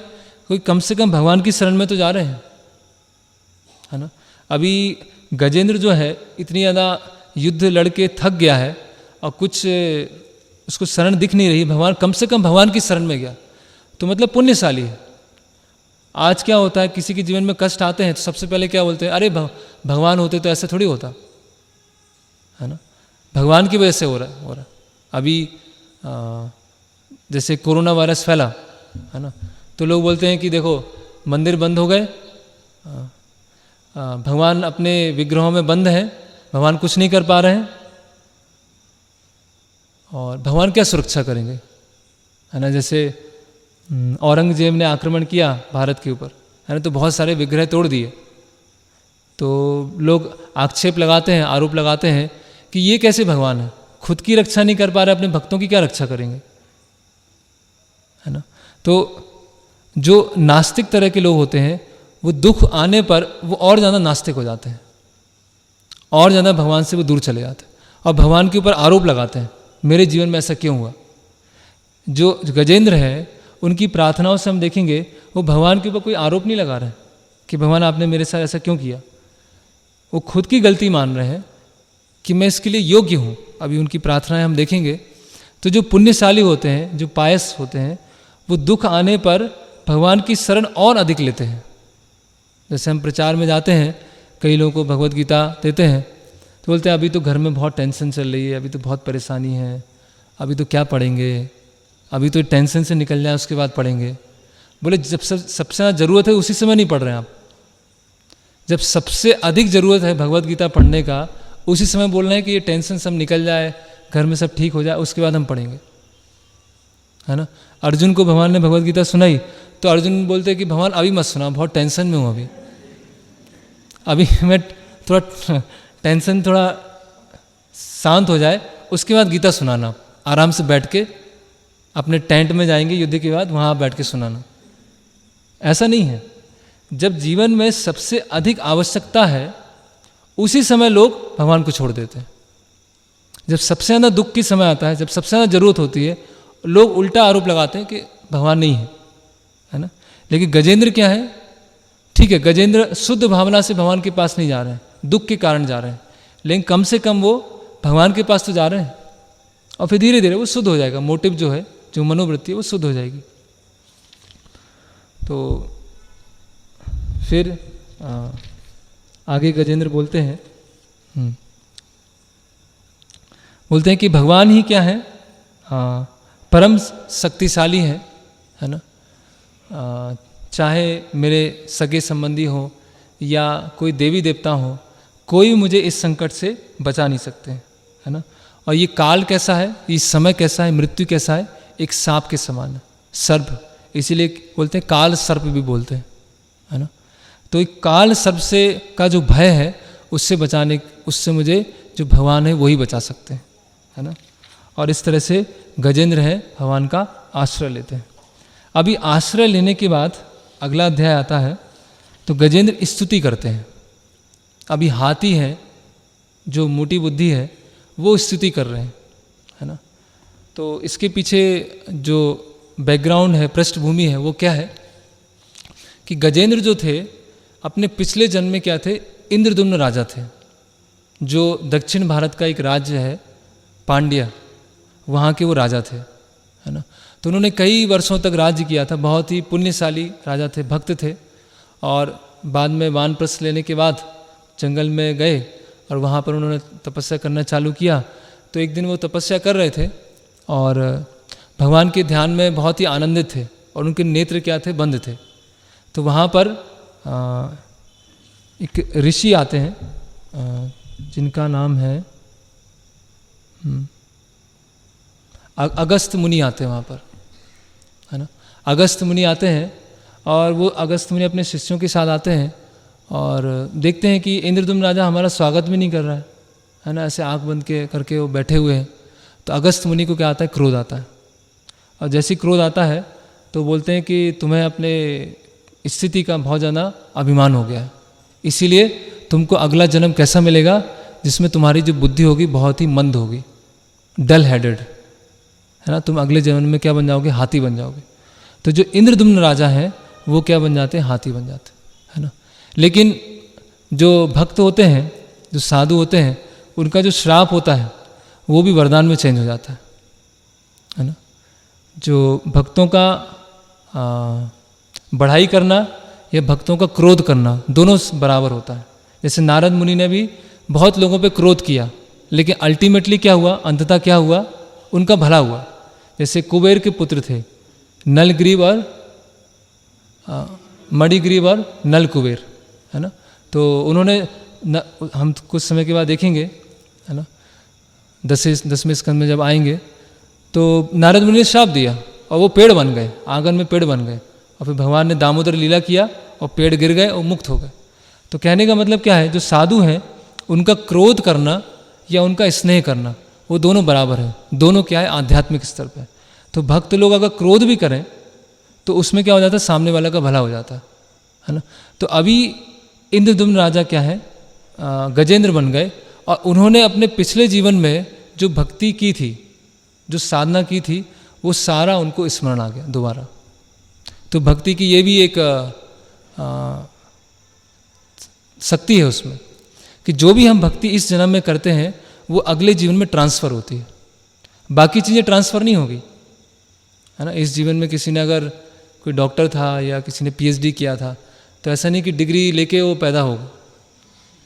कोई कम से कम भगवान की शरण में तो जा रहे हैं, है ना। अभी गजेंद्र जो है इतनी ज़्यादा युद्ध लड़के थक गया है और कुछ उसको शरण दिख नहीं रही, भगवान कम से कम भगवान की शरण में गया, तो मतलब पुण्यशाली है। आज क्या होता है, किसी के जीवन में कष्ट आते हैं तो सबसे पहले क्या बोलते हैं? अरे भगवान होते तो ऐसा थोड़ी होता, है ना। भगवान की वजह से हो रहा। अभी जैसे कोरोना वायरस फैला, है ना, तो लोग बोलते हैं कि देखो मंदिर बंद हो गए, भगवान अपने विग्रहों में बंद हैं, भगवान कुछ नहीं कर पा रहे हैं, और भगवान क्या सुरक्षा करेंगे, है ना। जैसे औरंगजेब ने आक्रमण किया भारत के ऊपर, है ना, तो बहुत सारे विग्रह तोड़ दिए। तो लोग आक्षेप लगाते हैं, आरोप लगाते हैं कि ये कैसे भगवान है, खुद की रक्षा नहीं कर पा रहे, अपने भक्तों की क्या रक्षा करेंगे, है ना। तो जो नास्तिक तरह के लोग होते हैं वो दुख आने पर वो और ज़्यादा नास्तिक हो जाते हैं, और ज़्यादा भगवान से वो दूर चले जाते हैं और भगवान के ऊपर आरोप लगाते हैं, मेरे जीवन में ऐसा क्यों हुआ। जो गजेंद्र है उनकी प्रार्थनाओं से हम देखेंगे वो भगवान के ऊपर कोई आरोप नहीं लगा रहे हैं कि भगवान आपने मेरे साथ ऐसा क्यों किया। वो खुद की गलती मान रहे हैं कि मैं इसके लिए योग्य हूँ। अभी उनकी प्रार्थनाएं हम देखेंगे तो जो पुण्यशाली होते हैं, जो पायस होते हैं, वो दुख आने पर भगवान की शरण और अधिक लेते हैं। जैसे हम प्रचार में जाते हैं, कई लोगों को भगवद गीता देते हैं तो बोलते हैं अभी तो घर में बहुत टेंशन चल रही है, अभी तो बहुत परेशानी है, अभी तो क्या पढ़ेंगे, अभी तो टेंशन से निकल जाए उसके बाद पढ़ेंगे। बोले जब सबसे ज़्यादा ज़रूरत है उसी समय नहीं पढ़ रहे हैं आप। जब सबसे अधिक ज़रूरत है भगवद गीता पढ़ने का उसी समय बोल रहे हैं कि ये टेंशन सब निकल जाए, घर में सब ठीक हो जाए, उसके बाद हम पढ़ेंगे, है ना। अर्जुन को भगवान ने भगवद गीता सुनाई तो अर्जुन बोलते हैं कि भगवान अभी मत सुना, बहुत टेंशन में हूँ, अभी मैं थोड़ा टेंशन थोड़ा शांत हो जाए उसके बाद गीता सुनाना, आराम से बैठ के अपने टेंट में जाएंगे युद्ध के बाद, वहाँ बैठ के सुनाना। ऐसा नहीं है। जब जीवन में सबसे अधिक आवश्यकता है उसी समय लोग भगवान को छोड़ देते हैं। जब सबसे ज़्यादा दुख की समय आता है, जब सबसे ज़्यादा ज़रूरत होती है, लोग उल्टा आरोप लगाते हैं कि भगवान नहीं है, है ना। लेकिन गजेंद्र क्या है? ठीक है, गजेंद्र शुद्ध भावना से भगवान के पास नहीं जा रहे हैं, दुख के कारण जा रहे हैं, लेकिन कम से कम वो भगवान के पास तो जा रहे हैं और फिर धीरे धीरे वो शुद्ध हो जाएगा। मोटिव जो है, जो मनोवृत्ति है, वो शुद्ध हो जाएगी। तो फिर आगे गजेंद्र बोलते हैं कि भगवान ही क्या है? परम शक्तिशाली है ना। चाहे मेरे सगे संबंधी हो या कोई देवी देवता हो, कोई मुझे इस संकट से बचा नहीं सकते, है ना। और ये काल कैसा है, ये समय कैसा है, मृत्यु कैसा है? एक सांप के समान है, सर्प, इसीलिए बोलते हैं काल सर्प भी बोलते हैं, है ना। तो एक काल सर्प से का जो भय है उससे मुझे जो भगवान है वही बचा सकते हैं, है ना। और इस तरह से गजेंद्र है भगवान का आश्रय लेते हैं। अभी आश्रय लेने के बाद अगला अध्याय आता है, तो गजेंद्र स्तुति करते हैं। अभी हाथी है जो मोटी बुद्धि है वो स्तुति कर रहे हैं, है ना। तो इसके पीछे जो बैकग्राउंड है, पृष्ठभूमि है, वो क्या है कि गजेंद्र जो थे अपने पिछले जन्म में क्या थे, इंद्रदुम्न राजा थे, जो दक्षिण भारत का एक राज्य है पांड्या, वहाँ के वो राजा थे, है ना। तो उन्होंने कई वर्षों तक राज्य किया था, बहुत ही पुण्यशाली राजा थे, भक्त थे। और बाद में वानप्रस्थ लेने के बाद जंगल में गए और वहाँ पर उन्होंने तपस्या करना चालू किया। तो एक दिन वो तपस्या कर रहे थे और भगवान के ध्यान में बहुत ही आनंदित थे और उनके नेत्र क्या थे, बंद थे। तो वहाँ पर एक ऋषि आते हैं जिनका नाम है अगस्त मुनि आते हैं वहाँ पर, है ना। अगस्त मुनि आते हैं और वो अगस्त मुनि अपने शिष्यों के साथ आते हैं और देखते हैं कि इंद्रदुम्न राजा हमारा स्वागत भी नहीं कर रहा है ना। ऐसे आंख बंद के करके वो बैठे हुए हैं। तो अगस्त मुनि को क्या आता है, क्रोध आता है। और जैसे ही क्रोध आता है तो बोलते हैं कि तुम्हें अपने स्थिति का बहुत ज़्यादा अभिमान हो गया है, इसीलिए तुमको अगला जन्म कैसा मिलेगा जिसमें तुम्हारी जो बुद्धि होगी बहुत ही मंद होगी, डल हेडेड, है ना। तुम अगले जन्म में क्या बन जाओगे, हाथी बन जाओगे। तो जो इंद्रदुम्न राजा हैं वो क्या बन जाते हैं, हाथी बन जाते हैं, है ना। लेकिन जो भक्त होते हैं, जो साधु होते हैं, उनका जो श्राप होता है वो भी वरदान में चेंज हो जाता है ना। जो भक्तों का बढ़ाई करना या भक्तों का क्रोध करना दोनों बराबर होता है। जैसे नारद मुनि ने भी बहुत लोगों पे क्रोध किया, लेकिन अल्टीमेटली क्या हुआ, अंततः क्या हुआ, उनका भला हुआ। जैसे कुबेर के पुत्र थे नलग्रीव और मणिग्रीव और नल कुबेर, है ना। तो उन्होंने हम कुछ समय के बाद देखेंगे, है ना, 10वें स्कंद में जब आएंगे तो नारद मुनि ने श्राप दिया और वो पेड़ बन गए, आंगन में पेड़ बन गए। और फिर भगवान ने दामोदर लीला किया और पेड़ गिर गए और मुक्त हो गए। तो कहने का मतलब क्या है, जो साधु हैं उनका क्रोध करना या उनका स्नेह करना वो दोनों बराबर है, दोनों क्या है, आध्यात्मिक स्तर पे। तो भक्त लोग अगर क्रोध भी करें तो उसमें क्या हो जाता है, सामने वाला का भला हो जाता है ना। तो अभी इंद्रदुम्न राजा क्या है, गजेंद्र बन गए और उन्होंने अपने पिछले जीवन में जो भक्ति की थी, जो साधना की थी, वो सारा उनको स्मरण आ गया दोबारा। तो भक्ति की ये भी एक शक्ति है उसमें कि जो भी हम भक्ति इस जन्म में करते हैं वो अगले जीवन में ट्रांसफ़र होती है, बाकी चीज़ें ट्रांसफ़र नहीं होगी, है ना। इस जीवन में किसी ने अगर कोई डॉक्टर था या किसी ने पीएचडी किया था तो ऐसा नहीं कि डिग्री लेके वो पैदा होगा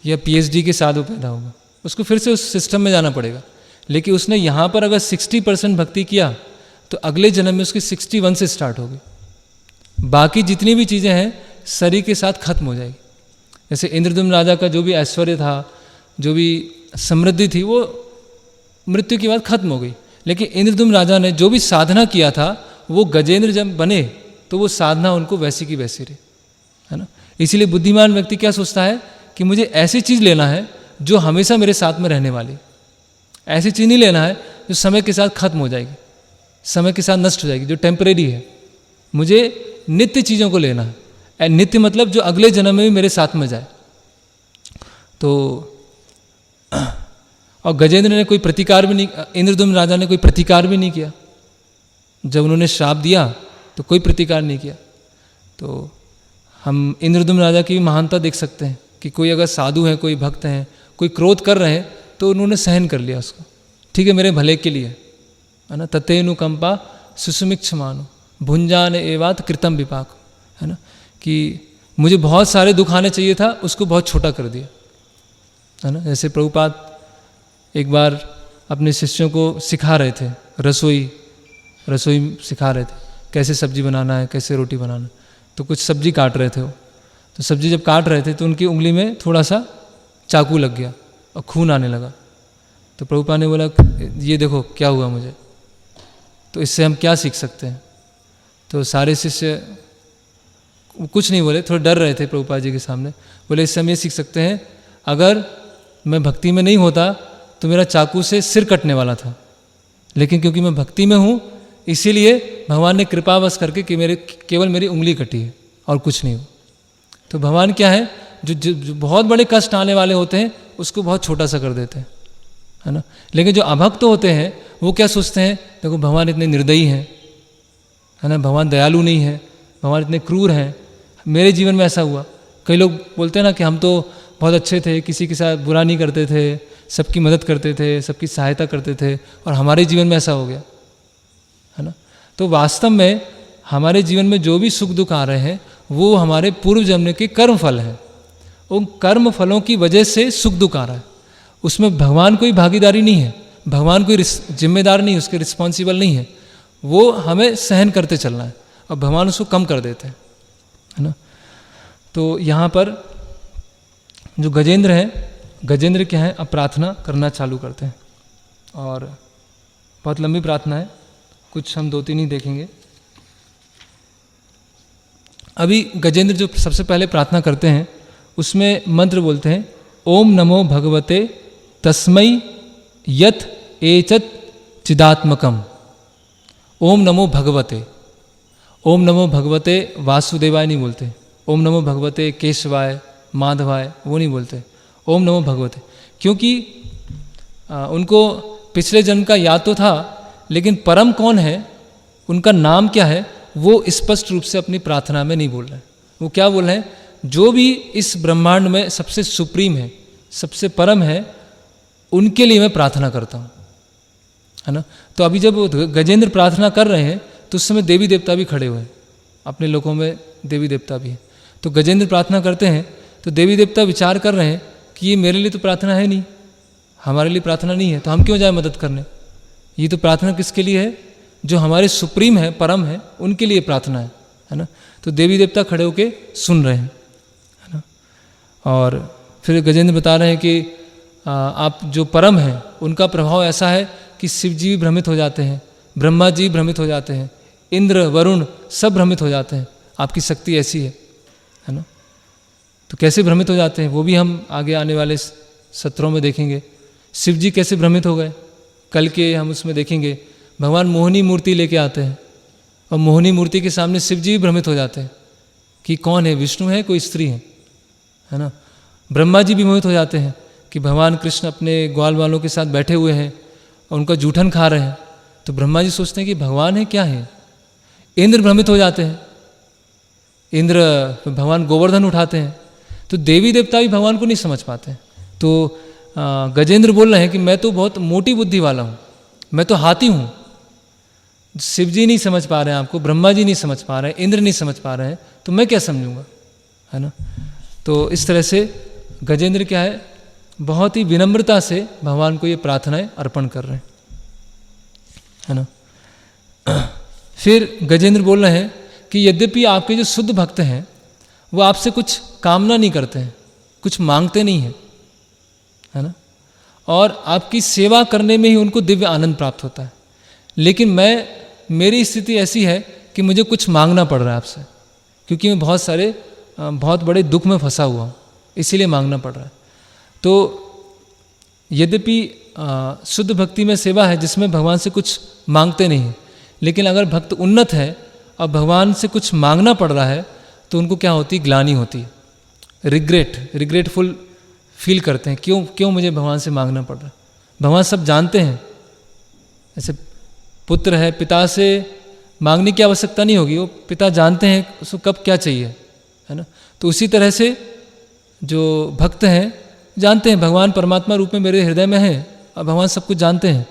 या पीएचडी के साथ वो पैदा होगा, उसको फिर से उस सिस्टम में जाना पड़ेगा। लेकिन उसने यहाँ पर अगर 60% भक्ति किया तो अगले जन्म में उसकी 61 से स्टार्ट होगी, बाकी जितनी भी चीज़ें हैं शरीर के साथ खत्म हो जाएगी। जैसे इंद्रदुम्न राजा का जो भी ऐश्वर्य था, जो भी समृद्धि थी, वो मृत्यु के बाद खत्म हो गई। लेकिन इंद्रदुम्न राजा ने जो भी साधना किया था वो गजेंद्र जब बने तो वो साधना उनको वैसी की वैसी रही, है ना। इसीलिए बुद्धिमान व्यक्ति क्या सोचता है कि मुझे ऐसी चीज़ लेना है जो हमेशा मेरे साथ में रहने वाली, ऐसी चीज़ नहीं लेना है जो समय के साथ खत्म हो जाएगी, समय के साथ नष्ट हो जाएगी, जो टेम्परेरी है। मुझे नित्य चीज़ों को लेना है, नित्य मतलब जो अगले जन्म में भी मेरे साथ में जाए। तो और गजेंद्र ने कोई प्रतिकार भी नहीं, इंद्रदुम्न राजा ने कोई प्रतिकार भी नहीं किया। जब उन्होंने श्राप दिया तो कोई प्रतिकार नहीं किया। तो हम इंद्रदुम्न राजा की भी महानता देख सकते हैं कि कोई अगर साधु है, कोई भक्त हैं, कोई क्रोध कर रहे हैं तो उन्होंने सहन कर लिया उसको, ठीक है, मेरे भले के लिए, है ना। ततेनुकंपा सुसुमिक्षमानु भुंजान एवात कृतम विपाक, है ना, कि मुझे बहुत सारे दुख आने चाहिए था, उसको बहुत छोटा कर दिया, है ना। जैसे प्रभुपाद एक बार अपने शिष्यों को सिखा रहे थे, रसोई सिखा रहे थे, कैसे सब्जी बनाना है, कैसे रोटी बनाना है। तो कुछ सब्जी काट रहे थे वो, तो सब्जी जब काट रहे थे तो उनकी उंगली में थोड़ा सा चाकू लग गया और खून आने लगा। तो प्रभुपाद ने बोला ये देखो क्या हुआ मुझे। तो इससे हम क्या सीख सकते हैं। तो सारे शिष्य कुछ नहीं बोले, थोड़े डर रहे थे प्रभुपाद जी के सामने। बोले इससे हम ये सीख सकते हैं, अगर मैं भक्ति में नहीं होता तो मेरा चाकू से सिर कटने वाला था, लेकिन क्योंकि मैं भक्ति में हूँ इसीलिए भगवान ने कृपावश करके कि केवल मेरी उंगली कटी है और कुछ नहीं हो। तो भगवान क्या है, जो बहुत बड़े कष्ट आने वाले होते हैं उसको बहुत छोटा सा कर देते हैं, है ना। लेकिन जो अभक्त होते हैं वो क्या सोचते हैं, देखो भगवान इतने निर्दयी हैं, है ना, भगवान दयालु नहीं है, भगवान इतने क्रूर हैं, मेरे जीवन में ऐसा हुआ। कई लोग बोलते हैं ना कि हम तो बहुत अच्छे थे, किसी के साथ बुरा नहीं करते थे, सबकी मदद करते थे, सबकी सहायता करते थे, और हमारे जीवन में ऐसा हो गया, है ना। तो वास्तव में हमारे जीवन में जो भी सुख दुख आ रहे हैं वो हमारे पूर्व जन्म के कर्म फल हैं। उन कर्म फलों की वजह से सुख दुख आ रहा है, उसमें भगवान कोई भागीदारी नहीं है, भगवान कोई जिम्मेदार नहीं है, उसके रिस्पॉन्सिबल नहीं है, वो हमें सहन करते चलना है और भगवान उसको कम कर देते हैं, है ना। तो यहाँ पर जो गजेंद्र हैं, गजेंद्र क्या है, अब प्रार्थना करना चालू करते हैं, और बहुत लंबी प्रार्थना है, कुछ हम 2-3 ही देखेंगे। अभी गजेंद्र जो सबसे पहले प्रार्थना करते हैं उसमें मंत्र बोलते हैं, ओम नमो भगवते तस्मै यत एचत चिदात्मकम। ओम नमो भगवते, ओम नमो भगवते वासुदेवाय नहीं बोलते, ओम नमो भगवते केशवाय माधवाय वो नहीं बोलते, ओम नमो भगवते, क्योंकि उनको पिछले जन्म का याद तो था, लेकिन परम कौन है, उनका नाम क्या है, वो स्पष्ट रूप से अपनी प्रार्थना में नहीं बोल रहे हैं। वो क्या बोल रहे हैं, जो भी इस ब्रह्मांड में सबसे सुप्रीम है, सबसे परम है, उनके लिए मैं प्रार्थना करता हूँ, है ना। तो अभी जब गजेंद्र प्रार्थना कर रहे हैं तो उस समय देवी देवता भी खड़े हुए हैं, अपने लोगों में देवी देवता भी है। तो गजेंद्र प्रार्थना करते हैं तो देवी देवता विचार कर रहे हैं कि ये मेरे लिए तो प्रार्थना है नहीं, हमारे लिए प्रार्थना नहीं है, तो हम क्यों जाए मदद करने, ये तो प्रार्थना किसके लिए है, जो हमारे सुप्रीम है, परम है, उनके लिए प्रार्थना है ना। तो देवी देवता खड़े होके सुन रहे हैं, है ना। और फिर गजेंद्र बता रहे हैं कि आप जो परम हैं उनका प्रभाव ऐसा है कि शिव जी भी भ्रमित हो जाते हैं, ब्रह्मा जी भ्रमित हो जाते हैं, इंद्र वरुण सब भ्रमित हो जाते हैं, आपकी शक्ति ऐसी है ना। तो कैसे भ्रमित हो जाते हैं वो भी हम आगे आने वाले सत्रों में देखेंगे। शिव जी कैसे भ्रमित हो गए, कल के हम उसमें देखेंगे। भगवान मोहिनी मूर्ति लेके आते हैं और मोहिनी मूर्ति के सामने शिव जी भी भ्रमित हो जाते हैं कि कौन है, विष्णु है कोई स्त्री है ना। ब्रह्मा जी भी मोहित हो जाते हैं कि भगवान कृष्ण अपने ग्वाल वालों के साथ बैठे हुए हैं और उनका जूठन खा रहे हैं, तो ब्रह्मा जी सोचते हैं कि भगवान है क्या है। इंद्र भ्रमित हो जाते हैं, इंद्र भगवान गोवर्धन उठाते हैं, तो देवी देवता भी भगवान को नहीं समझ पाते हैं। तो गजेंद्र बोल रहे हैं कि मैं तो बहुत मोटी बुद्धि वाला हूँ, मैं तो हाथी हूँ, शिव जी नहीं समझ पा रहे हैं आपको, ब्रह्मा जी नहीं समझ पा रहे हैं, इंद्र नहीं समझ पा रहे हैं, तो मैं क्या समझूंगा, है ना। तो इस तरह से गजेंद्र क्या है, बहुत ही विनम्रता से भगवान को ये प्रार्थनाएं अर्पण कर रहे हैं, है ना। फिर गजेंद्र बोल रहे हैं कि यद्यपि आपके जो शुद्ध भक्त हैं वो आपसे कुछ कामना नहीं करते हैं, कुछ मांगते नहीं हैं, है ना, और आपकी सेवा करने में ही उनको दिव्य आनंद प्राप्त होता है, लेकिन मेरी स्थिति ऐसी है कि मुझे कुछ मांगना पड़ रहा है आपसे, क्योंकि मैं बहुत बड़े दुख में फंसा हुआ हूँ, इसीलिए मांगना पड़ रहा है। तो यद्यपि शुद्ध भक्ति में सेवा है जिसमें भगवान से कुछ मांगते नहीं हैं, लेकिन अगर भक्त उन्नत है और भगवान से कुछ मांगना पड़ रहा है तो उनको क्या होती है, ग्लानि होती है, रिग्रेटफुल फील करते हैं, क्यों मुझे भगवान से मांगना पड़ रहा है। भगवान सब जानते हैं, ऐसे पुत्र है, पिता से मांगने की आवश्यकता नहीं होगी, वो पिता जानते हैं उसको कब क्या चाहिए, है ना। तो उसी तरह से जो भक्त हैं जानते हैं भगवान परमात्मा रूप में मेरे हृदय में है और भगवान सब कुछ जानते हैं,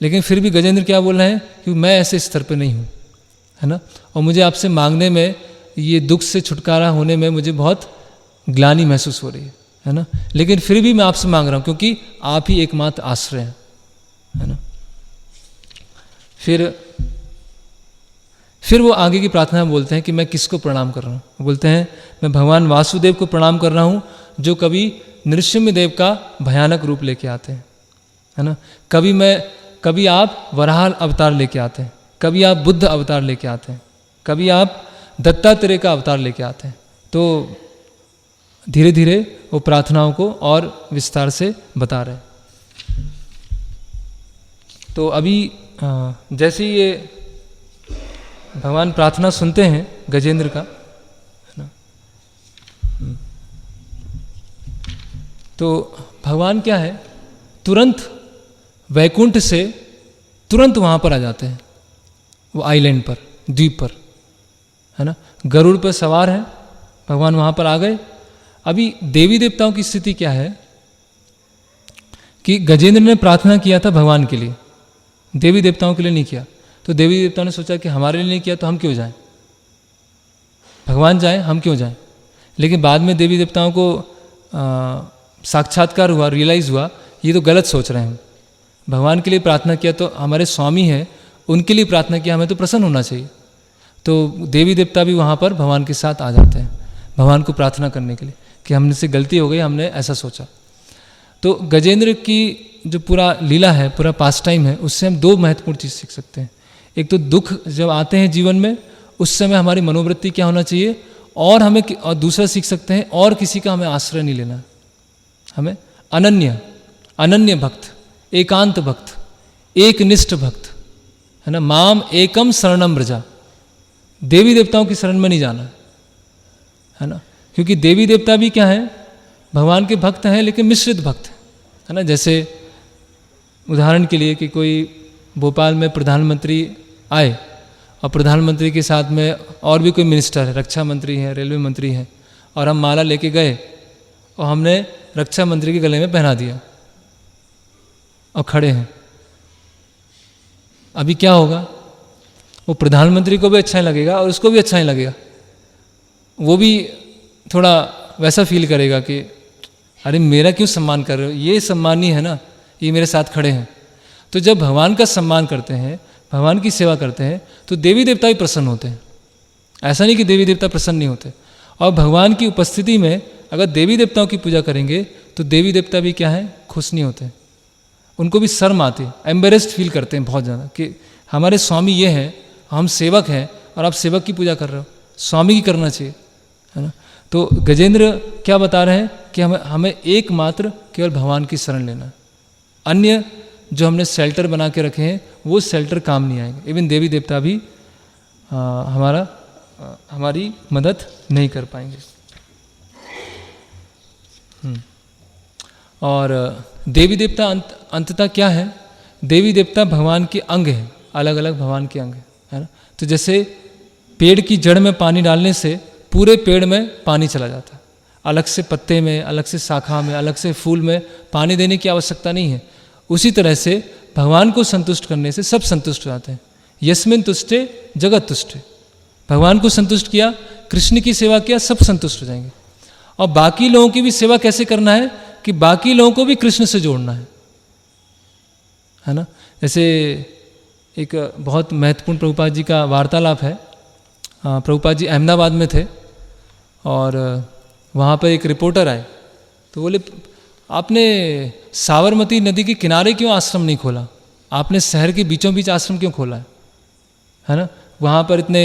लेकिन फिर भी गजेंद्र क्या बोल रहे हैं कि मैं ऐसे स्तर पर नहीं हूँ, है ना, और मुझे आपसे मांगने में, ये दुख से छुटकारा होने में मुझे बहुत ग्लानि महसूस हो रही है ना, लेकिन फिर भी मैं आपसे मांग रहा हूँ क्योंकि आप ही एकमात्र आश्रय हैं, है ना। फिर वो आगे की प्रार्थना में बोलते हैं कि मैं किसको प्रणाम कर रहा हूँ, बोलते हैं मैं भगवान वासुदेव को प्रणाम कर रहा हूँ जो कभी नृसिंह देव का भयानक रूप लेके आते हैं, है ना। कभी आप वराह अवतार लेके आते हैं, कभी आप बुद्ध अवतार लेके आते हैं, कभी आप दत्तात्रेय का अवतार लेके आते हैं। तो धीरे धीरे वो प्रार्थनाओं को और विस्तार से बता रहे हैं। तो अभी जैसे ही ये भगवान प्रार्थना सुनते हैं गजेंद्र का, है ना, तो भगवान क्या है, तुरंत वैकुंठ से तुरंत वहाँ पर आ जाते हैं, वो आइलैंड पर, द्वीप पर, है ना, गरुड़ पर सवार हैं भगवान, वहाँ पर आ गए। अभी देवी देवताओं की स्थिति क्या है कि गजेंद्र ने प्रार्थना किया था भगवान के लिए, देवी देवताओं के लिए नहीं किया। तो देवी देवताओं ने सोचा कि हमारे लिए नहीं किया तो हम क्यों जाएं, भगवान जाएं, हम क्यों जाएं। लेकिन बाद में देवी देवताओं को साक्षात्कार हुआ, रियलाइज़ हुआ ये तो गलत सोच रहे हैं। भगवान के लिए प्रार्थना किया तो हमारे स्वामी हैं, उनके लिए प्रार्थना किया, हमें तो प्रसन्न होना चाहिए। तो देवी देवता भी वहाँ पर भगवान के साथ आ जाते हैं भगवान को प्रार्थना करने के लिए कि हमने से गलती हो गई, हमने ऐसा सोचा। तो गजेंद्र की जो पूरा लीला है, पूरा पास टाइम है, उससे हम दो महत्वपूर्ण चीज़ सीख सकते हैं। एक तो दुख जब आते हैं जीवन में, उस समय हमारी मनोवृत्ति क्या होना चाहिए, और हमें और दूसरा सीख सकते हैं और किसी का हमें आश्रय नहीं लेना, हमें अनन्य भक्त, एकांत भक्त, एक निष्ठ भक्त, है ना, माम एकम शरणम व्रजा, देवी देवताओं की शरण में नहीं जाना, है ना, क्योंकि देवी देवता भी क्या है, भगवान के भक्त हैं लेकिन मिश्रित भक्त है ना। जैसे उदाहरण के लिए कि कोई भोपाल में प्रधानमंत्री आए और प्रधानमंत्री के साथ में और भी कोई मिनिस्टर है, रक्षा मंत्री है, रेलवे मंत्री है, और हम माला लेके गए और हमने रक्षा मंत्री के गले में पहना दिया और खड़े हैं, अभी क्या होगा, वो प्रधानमंत्री को भी अच्छा ही लगेगा और उसको भी अच्छा ही लगेगा, वो भी थोड़ा वैसा फील करेगा कि अरे मेरा क्यों सम्मान कर रहे हो, ये सम्मानी है ना, ये मेरे साथ खड़े हैं। तो जब भगवान का सम्मान करते हैं, भगवान की सेवा करते हैं, तो देवी देवता भी प्रसन्न होते हैं। ऐसा नहीं कि देवी देवता प्रसन्न नहीं होते। और भगवान की उपस्थिति में अगर देवी देवताओं की पूजा करेंगे तो देवी देवता भी क्या है, खुश नहीं होते, उनको भी शर्म आती है, एम्बेरेस्ड फील करते हैं बहुत ज़्यादा कि हमारे स्वामी ये हैं, हम सेवक हैं और आप सेवक की पूजा कर रहे हो, स्वामी की करना चाहिए, है ना। तो गजेंद्र क्या बता रहे हैं कि हमें एकमात्र केवल भगवान की शरण लेना, अन्य जो हमने शेल्टर बना के रखे हैं वो शेल्टर काम नहीं आएंगे। इवन देवी देवता भी हमारी मदद नहीं कर पाएंगे। और देवी देवता अंततः क्या है, देवी देवता भगवान के अंग हैं, अलग अलग भगवान के अंग है ना। तो जैसे पेड़ की जड़ में पानी डालने से पूरे पेड़ में पानी चला जाता है, अलग से पत्ते में, अलग से शाखा में, अलग से फूल में पानी देने की आवश्यकता नहीं है। उसी तरह से भगवान को संतुष्ट करने से सब संतुष्ट हो जाते हैं। यस्मिन तुष्टे जगत तुष्टे, भगवान को संतुष्ट किया, कृष्ण की सेवा किया, सब संतुष्ट हो जाएंगे। और बाकी लोगों की भी सेवा कैसे करना है कि बाकी लोगों को भी कृष्ण से जोड़ना है ना। जैसे एक बहुत महत्वपूर्ण प्रभुपाद जी का वार्तालाप है। प्रभुपाद जी अहमदाबाद में थे और वहाँ पर एक रिपोर्टर आए, तो बोले आपने साबरमती नदी के किनारे क्यों आश्रम नहीं खोला, आपने शहर के बीचों बीच आश्रम क्यों खोला है ना, वहाँ पर इतने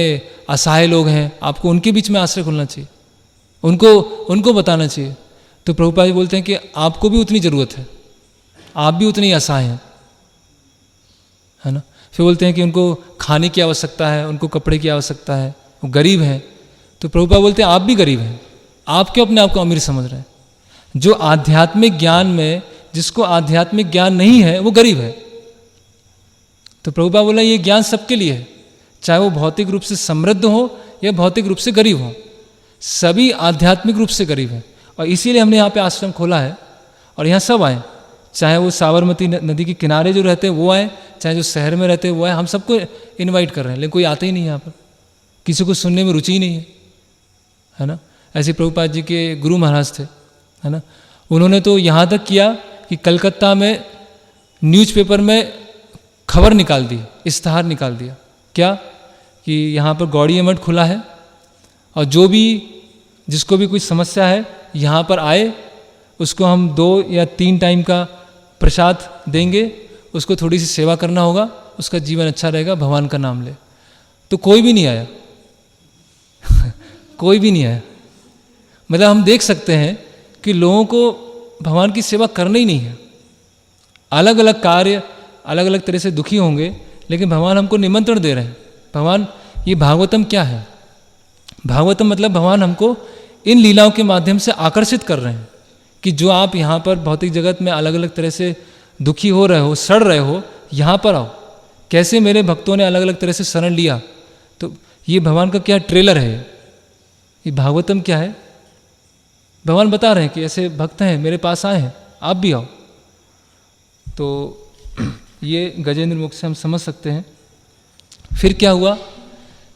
असहाय लोग हैं, आपको उनके बीच में आश्रय खोलना चाहिए, उनको बताना चाहिए। तो प्रभुपाद जी बोलते हैं कि आपको भी उतनी ज़रूरत है, आप भी उतनी असहाय हैं, है ना। फिर बोलते हैं कि उनको खाने की आवश्यकता है, उनको कपड़े की आवश्यकता है, वो गरीब हैं। तो प्रभुपाद बोलते हैं आप भी गरीब हैं, आप क्यों अपने आप को अमीर समझ रहे हैं। जो आध्यात्मिक ज्ञान में, जिसको आध्यात्मिक ज्ञान नहीं है वो गरीब है। तो प्रभुपाद बोला ये ज्ञान सबके लिए है, चाहे वो भौतिक रूप से समृद्ध हो या भौतिक रूप से गरीब हो, सभी आध्यात्मिक रूप से गरीब हैं। और इसीलिए हमने यहाँ पे आश्रम खोला है और यहाँ सब आए, चाहे वो साबरमती नदी के किनारे जो रहते हैं वो आए, चाहे जो शहर में रहते हैं वो आए, हम सबको इनवाइट कर रहे हैं, लेकिन कोई आता ही नहीं यहाँ पर, किसी को सुनने में रुचि ही नहीं है ना। ऐसे प्रभुपाद जी के गुरु महाराज थे, है ना, उन्होंने तो यहाँ तक किया कि कलकत्ता में न्यूज़पेपर में खबर निकाल दी, इश्तहार निकाल दिया, क्या कि यहाँ पर गौड़ीय मठ खुला है और जिसको भी कोई समस्या है यहाँ पर आए, उसको हम 2 या 3 टाइम का प्रसाद देंगे, उसको थोड़ी सी सेवा करना होगा, उसका जीवन अच्छा रहेगा, भगवान का नाम ले। तो कोई भी नहीं आया, कोई भी नहीं आया। मतलब हम देख सकते हैं कि लोगों को भगवान की सेवा करना ही नहीं है। अलग अलग कार्य, अलग अलग तरह से दुखी होंगे, लेकिन भगवान हमको निमंत्रण दे रहे हैं। भगवान, ये भागवतम क्या है? भागवतम मतलब भगवान हमको इन लीलाओं के माध्यम से आकर्षित कर रहे हैं कि जो आप यहाँ पर भौतिक जगत में अलग अलग तरह से दुखी हो रहे हो, सड़ रहे हो, यहाँ पर आओ। कैसे मेरे भक्तों ने अलग अलग तरह से शरण लिया। तो ये भगवान का क्या ट्रेलर है, ये भागवतम क्या है? भगवान बता रहे हैं कि ऐसे भक्त हैं मेरे पास आए हैं, आप भी आओ। तो ये गजेंद्र मुख से हम समझ सकते हैं। फिर क्या हुआ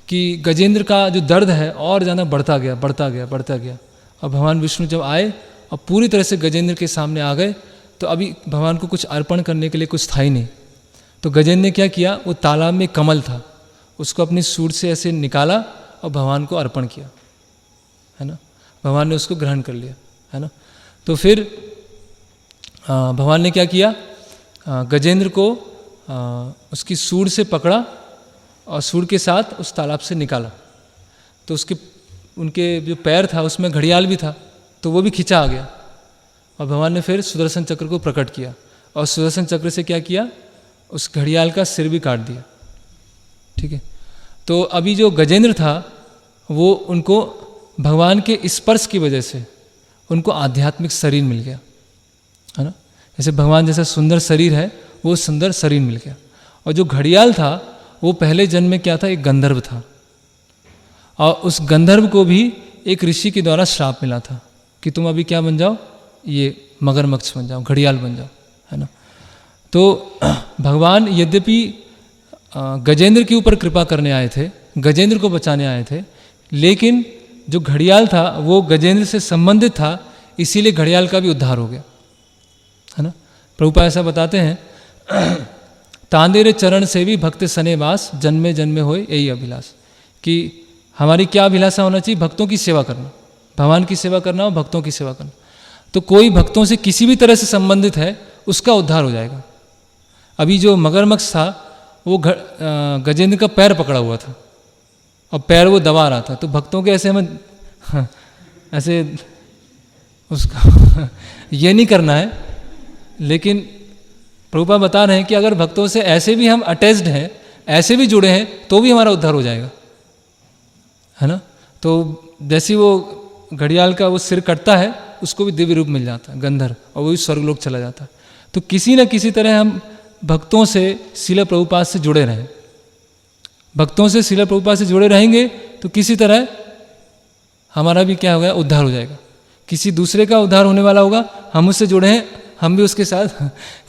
कि गजेंद्र का जो दर्द है और ज़्यादा बढ़ता गया, बढ़ता गया, बढ़ता गया। और भगवान विष्णु जब आए और पूरी तरह से गजेंद्र के सामने आ गए, तो अभी भगवान को कुछ अर्पण करने के लिए कुछ था ही नहीं। तो गजेंद्र ने क्या किया, वो तालाब में कमल था, उसको अपनी सूंड से ऐसे निकाला और भगवान को अर्पण किया, है ना। भगवान ने उसको ग्रहण कर लिया, है ना। तो फिर भगवान ने क्या किया, गजेंद्र को उसकी सूंड से पकड़ा और सूंड के साथ उस तालाब से निकाला। तो उनके जो पैर था उसमें घड़ियाल भी था, तो वो भी खींचा आ गया। और भगवान ने फिर सुदर्शन चक्र को प्रकट किया और सुदर्शन चक्र से क्या किया, उस घड़ियाल का सिर भी काट दिया। ठीक है। तो अभी जो गजेंद्र था वो उनको भगवान के स्पर्श की वजह से उनको आध्यात्मिक शरीर मिल गया, है ना। जैसे भगवान जैसा सुंदर शरीर है, वो सुंदर शरीर मिल गया। और जो घड़ियाल था वो पहले जन्म में क्या था, एक गंधर्व था। और उस गंधर्व को भी एक ऋषि के द्वारा श्राप मिला था कि तुम अभी क्या बन जाओ, ये मगरमच्छ बन जाओ, घड़ियाल बन जाओ, है ना। तो भगवान यद्यपि गजेंद्र के ऊपर कृपा करने आए थे, गजेंद्र को बचाने आए थे, लेकिन जो घड़ियाल था वो गजेंद्र से संबंधित था, इसीलिए घड़ियाल का भी उद्धार हो गया, है ना। प्रभुपाद ऐसा बताते हैं, तांदेरे चरण से भी भक्त सने वास, जन्मे जन्मे होए यही अभिलाष। कि हमारी क्या अभिलाषा होना चाहिए, भक्तों की सेवा करना, भगवान की सेवा करना और भक्तों की सेवा करना। तो कोई भक्तों से किसी भी तरह से संबंधित है, उसका उद्धार हो जाएगा। अभी जो मगरमच्छ था वो गजेंद्र का पैर पकड़ा हुआ था और पैर वो दबा रहा था। तो भक्तों के ऐसे हमें ऐसे उसका ये नहीं करना है। लेकिन प्रभुपाद बता रहे हैं कि अगर भक्तों से ऐसे भी हम अटैच्ड हैं, ऐसे भी जुड़े हैं, तो भी हमारा उद्धार हो जाएगा, है ना। तो जैसे वो घड़ियाल का वो सिर कटता है, उसको भी दिव्य रूप मिल जाता है, गंधर्व, और वो भी स्वर्गलोक चला जाता है। तो किसी न किसी तरह हम भक्तों से, श्रील प्रभुपाद से जुड़े रहें। भक्तों से, श्रील प्रभुपाद से जुड़े रहेंगे तो किसी तरह हमारा भी क्या होगा, उद्धार हो जाएगा। किसी दूसरे का उद्धार होने वाला होगा, हम उससे जुड़े हैं, हम भी उसके साथ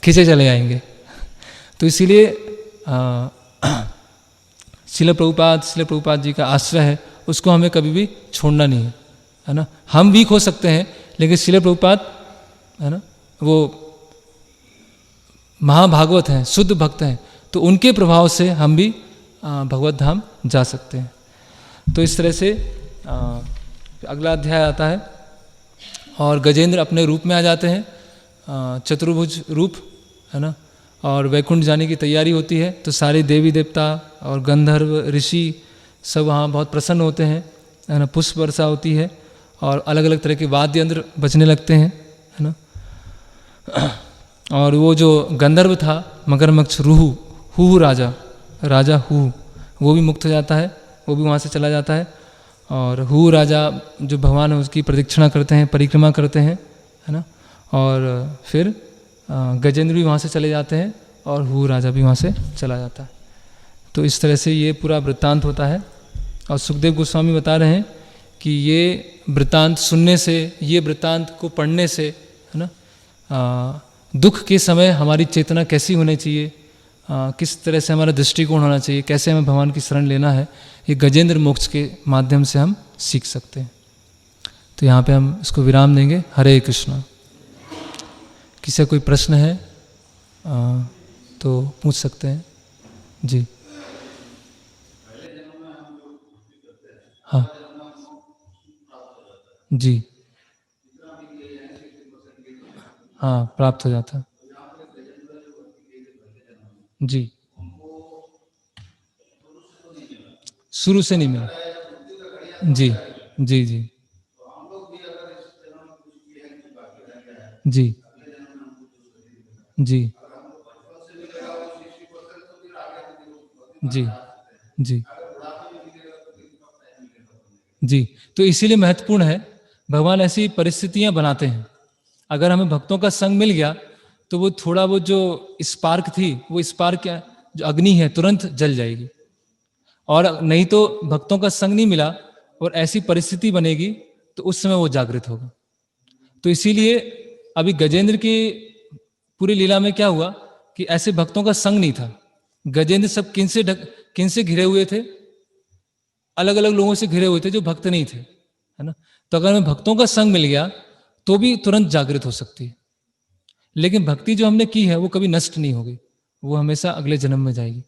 खींचे चले आएंगे। तो इसीलिए श्रील प्रभुपाद जी का आश्रय है, उसको हमें कभी भी छोड़ना नहीं है ना। हम वीक हो सकते हैं, लेकिन श्रील प्रभुपाद, है ना, वो महाभागवत हैं, शुद्ध भक्त हैं, तो उनके प्रभाव से हम भी भगवत धाम जा सकते हैं। तो इस तरह से अगला अध्याय आता है और गजेंद्र अपने रूप में आ जाते हैं, चतुर्भुज रूप, है ना। और वैकुंठ जाने की तैयारी होती है, तो सारे देवी देवता और गंधर्व ऋषि सब वहाँ बहुत प्रसन्न होते हैं, है ना। पुष्प वर्षा होती है और अलग अलग तरह के वाद्य यंत्र बजने लगते हैं, है ना। और वो जो गंधर्व था मगरमच्छ हू राजा हू, वो भी मुक्त हो जाता है, वो भी वहाँ से चला जाता है। और हू राजा जो भगवान है उसकी प्रदक्षिणा करते हैं, परिक्रमा करते हैं, है ना। और फिर गजेंद्र भी वहाँ से चले जाते हैं और हू राजा भी वहाँ से चला जाता है। तो इस तरह से ये पूरा वृत्तांत होता है। और सुखदेव गोस्वामी बता रहे हैं कि ये वृत्तांत सुनने से, ये वृत्तांत को पढ़ने से, है ना, दुख के समय हमारी चेतना कैसी होनी चाहिए, किस तरह से हमारा दृष्टिकोण होना चाहिए, कैसे हमें भगवान की शरण लेना है, ये गजेंद्र मोक्ष के माध्यम से हम सीख सकते हैं। तो यहाँ पे हम इसको विराम देंगे। हरे कृष्णा। किसी का कोई प्रश्न है तो पूछ सकते हैं जी। हाँ जी, हाँ प्राप्त हो जाता है जी। शुरू से नहीं मिला जी। जी जी जी जी जी जी जी। तो इसीलिए महत्वपूर्ण है, भगवान ऐसी परिस्थितियां बनाते हैं। अगर हमें भक्तों का संग मिल गया तो वो थोड़ा वो जो स्पार्क थी, वो स्पार्क क्या, जो अग्नि है, तुरंत जल जाएगी। और नहीं तो भक्तों का संग नहीं मिला और ऐसी परिस्थिति बनेगी तो उस समय वो जागृत होगा। तो इसीलिए अभी गजेंद्र की पूरी लीला में क्या हुआ कि ऐसे भक्तों का संग नहीं था। गजेंद्र सब किन से घिरे हुए थे, अलग अलग लोगों से घिरे हुए थे जो भक्त नहीं थे, है ना। तो अगर हमें भक्तों का संग मिल गया तो भी तुरंत जागृत हो सकती है। लेकिन भक्ति जो हमने की है वो कभी नष्ट नहीं होगी, वो हमेशा अगले जन्म में जाएगी।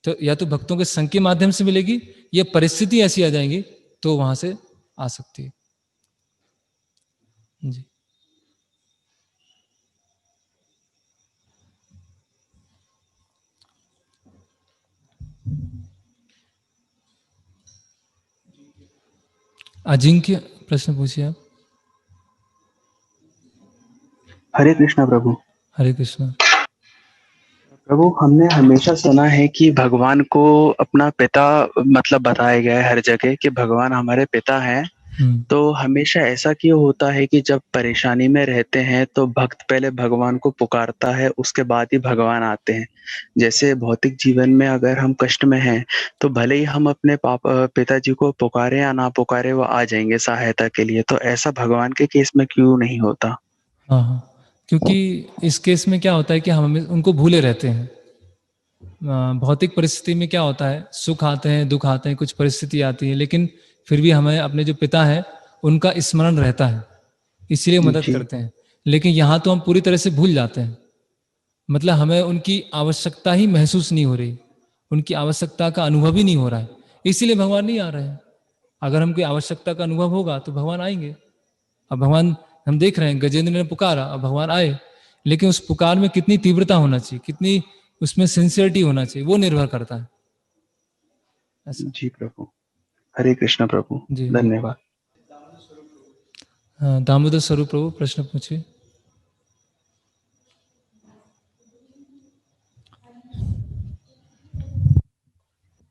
तो या तो भक्तों के संग के माध्यम से मिलेगी, या परिस्थिति ऐसी आ जाएंगी तो वहां से आ सकती है। जी। अजिंक्य प्रश्न पूछिए आप। हरे कृष्णा प्रभु। हरे कृष्णा। प्रभु, हमने हमेशा सुना है कि भगवान को अपना पिता मतलब बताया गया है हर जगह कि भगवान हमारे पिता हैं। हम्म तो हमेशा ऐसा क्यों होता है कि जब परेशानी में रहते हैं तो भक्त पहले भगवान को पुकारता है, उसके बाद ही भगवान आते हैं। जैसे भौतिक जीवन में अगर हम कष्ट में हैं तो भले ही हम अपने पापा पिताजी को पुकारे या ना पुकारे, वो आ जाएंगे सहायता के लिए। तो ऐसा भगवान के केस में क्यों नहीं होता? हाँ हाँ, क्योंकि इस केस में क्या होता है कि हम उनको भूले रहते हैं। भौतिक परिस्थिति में क्या होता है, सुख आते हैं, दुख आते हैं, कुछ परिस्थिति आती है, लेकिन फिर भी हमें अपने जो पिता है उनका स्मरण रहता है, इसीलिए मदद जी। करते हैं। लेकिन यहाँ तो हम पूरी तरह से भूल जाते हैं, मतलब हमें उनकी आवश्यकता ही महसूस नहीं हो रही, उनकी आवश्यकता का अनुभव ही नहीं हो रहा है, इसीलिए भगवान नहीं आ रहे हैं। अगर हमको आवश्यकता का अनुभव होगा तो भगवान आएंगे। अब भगवान, हम देख रहे हैं गजेंद्र ने पुकारा, अब भगवान आए, लेकिन उस पुकार में कितनी तीव्रता होना चाहिए, कितनी उसमें सिंसियरिटी होना चाहिए, वो निर्भर करता है ऐसा। जी प्रभु। हरे कृष्णा प्रभु। जी जी। धन्यवाद। हाँ, दामोदर स्वरूप प्रभु प्रश्न पूछिए।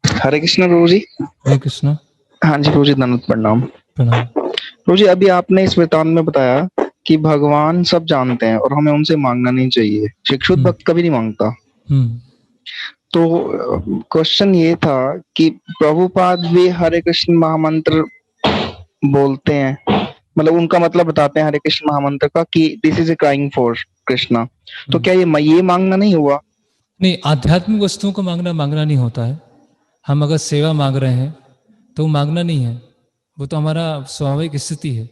हरे कृष्णा प्रभु जी। हरे कृष्णा। हाँ जी प्रभु जी, दंडवत प्रणाम। प्रणाम। प्रभु जी, अभी आपने इस वृतांत में बताया कि भगवान सब जानते हैं और हमें उनसे मांगना नहीं चाहिए। शिक्षुत हम्म भक्त कभी नहीं मांगता। हम्म तो क्वेश्चन ये था कि प्रभुपाद भी हरे कृष्ण महामंत्र बोलते हैं, मतलब उनका मतलब बताते हैं हरे कृष्ण महामंत्र का कि this is a crying for Krishna. तो हम्म। क्या ये मांगना नहीं हुआ? नहीं, आध्यात्मिक वस्तुओं को मांगना मांगना नहीं होता है। हम अगर सेवा मांग रहे हैं तो वो मांगना नहीं है, वो तो हमारा स्वाभाविक स्थिति है।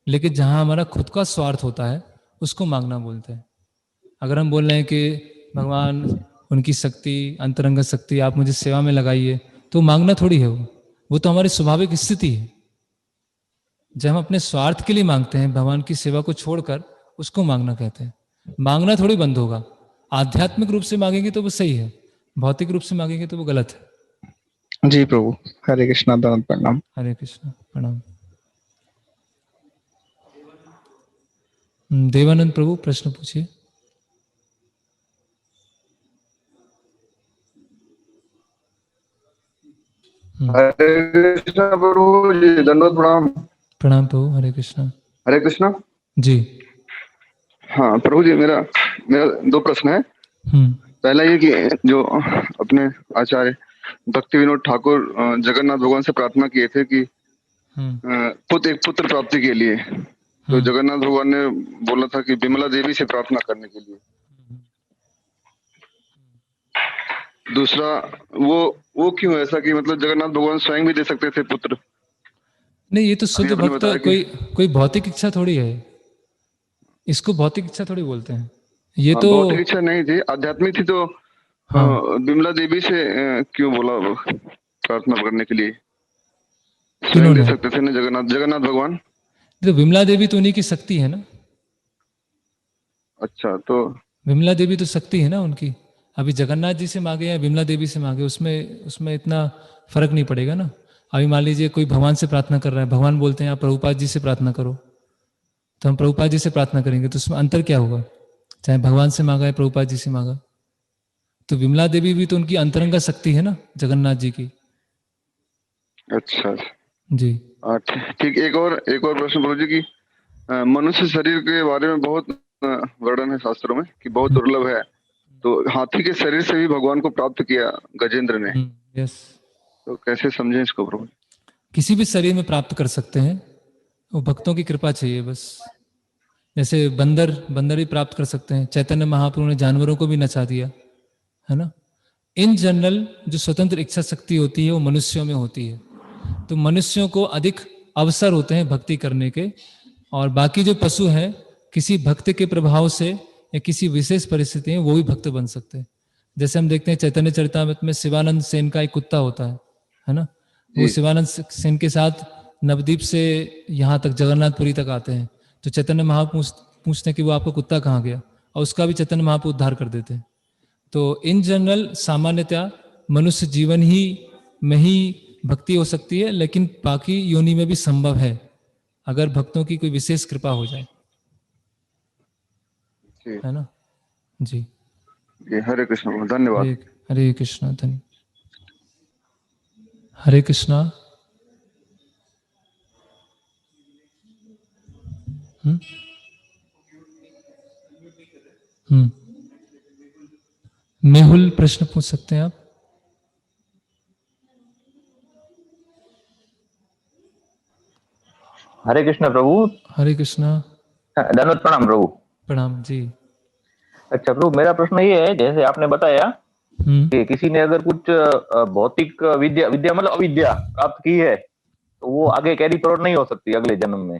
लेकिन जहाँ हमारा खुद का स्वार्थ होता है उसको मांगना बोलते हैं। अगर हम बोल रहे हैं कि भगवान, उनकी शक्ति, अंतरंग शक्ति आप मुझे सेवा में लगाइए, तो मांगना थोड़ी है वो तो हमारी स्वाभाविक स्थिति है। जब हम अपने स्वार्थ के लिए मांगते हैं भगवान की सेवा को छोड़कर, उसको मांगना कहते हैं। मांगना थोड़ी बंद होगा। आध्यात्मिक रूप से मांगेंगे तो वो सही है, भौतिक रूप से मांगेंगे तो वो गलत है। जी प्रभु। हरे कृष्णा, दंडवत प्रणाम। हरे कृष्ण, प्रणाम। देवानंद प्रभु प्रश्न पूछिए। हम्म, हरे कृष्णा प्रभु जी, दंडवत प्रणाम। प्रणाम प्रभु। हरे कृष्णा। हरे कृष्णा। जी। हाँ प्रभु जी, मेरा मेरा दो प्रश्न है। हम्म पहला ये कि जो अपने आचार्य भक्ति विनोद ठाकुर जगन्नाथ भगवान से प्रार्थना किए थे कि हम्म एक पुत्र प्राप्ति के लिए, तो हम्म जगन्नाथ भगवान ने बोला था कि विमला देवी से प्रार्थना करने के लिए। दूसरा, वो वो क्यों ऐसा कि मतलब जगन्नाथ भगवान स्वयं भी दे सकते थे पुत्र। नहीं, ये तो अभी शुद्ध आपने भक्त, बताया कि कोई कोई भौतिक इच्छा थोड़ी है, इसको भौतिक इच्छा थोड़ी बोलते हैं ये हाँ, तो। भौतिक इच्छा नहीं थी, आध्यात्मिक थी। तो हाँ, विमला देवी से क्यों बोला वो प्रार्थना करने के लिए? स्वयं दे किन्होंने? सकते थे ना जगन्नाथ जगन्नाथ भगवान। तो विमला देवी तो उन्हीं की शक्ति है ना। अच्छा, तो विमला देवी तो शक्ति है ना उनकी। अभी जगन्नाथ जी से मांगे या विमला देवी से मांगे, उसमें उसमें इतना फर्क नहीं पड़ेगा ना। अभी मान लीजिए कोई भगवान से प्रार्थना कर रहा है, भगवान बोलते हैं आप प्रभुपाद जी से प्रार्थना करो, तो हम प्रभुपाद जी से प्रार्थना करेंगे, तो उसमें अंतर क्या होगा? चाहे भगवान से मांगा या प्रभुपाद जी से मांगा, तो विमला देवी भी तो उनकी अंतरंगा शक्ति है ना, जगन्नाथ जी की। अच्छा जी ठीक। एक और प्रश्न प्रभु जी की, मनुष्य शरीर के बारे में बहुत वर्णन है शास्त्रों में कि बहुत दुर्लभ है, तो हाथी के शरीर से भी भगवान को प्राप्त किया गजेंद्र ने, यस, तो कैसे समझें इसको प्रभु? किसी भी शरीर में प्राप्त कर सकते हैं, वो भक्तों की कृपा चाहिए बस। जैसे बंदर ही प्राप्त कर सकते हैं, चैतन्य महाप्रभु ने जानवरों को भी नचा दिया, है ना। इन जनरल जो स्वतंत्र इच्छा शक्ति होती है वो मनुष्यों में होती है, तो मनुष्यों को अधिक अवसर होते हैं भक्ति करने के, और बाकी जो पशु हैं किसी भक्त के प्रभाव से या किसी विशेष परिस्थिति में वो भी भक्त बन सकते हैं। जैसे हम देखते हैं चैतन्य चरितामृत में शिवानंद सेन का एक कुत्ता होता है ना, वो शिवानंद सेन के साथ नवदीप से यहाँ तक जगन्नाथपुरी तक आते हैं, तो चैतन्य महाप्रभु पूछते हैं कि वो आपका कुत्ता कहाँ गया, और उसका भी चैतन्य महाप्रभु उद्धार कर देते हैं। तो इन जनरल सामान्यतया मनुष्य जीवन ही में ही भक्ति हो सकती है, लेकिन बाकी योनि में भी संभव है अगर भक्तों की कोई विशेष कृपा हो जाए, है ना। जी हरे कृष्ण प्रभु, धन्यवाद। हरे कृष्णा, धन्य हरे कृष्णा। मेहुल प्रश्न पूछ सकते हैं आप। हरे कृष्ण प्रभु। हरे कृष्णा, धन्यवाद, प्रणाम प्रभु। प्रणाम जी। अच्छा प्रभु, मेरा प्रश्न ये है, जैसे आपने बताया कि किसी ने अगर कुछ भौतिक विद्या मतलब अविद्या प्राप्त की है तो वो आगे कैरी फॉरवर्ड नहीं हो सकती अगले जन्म में,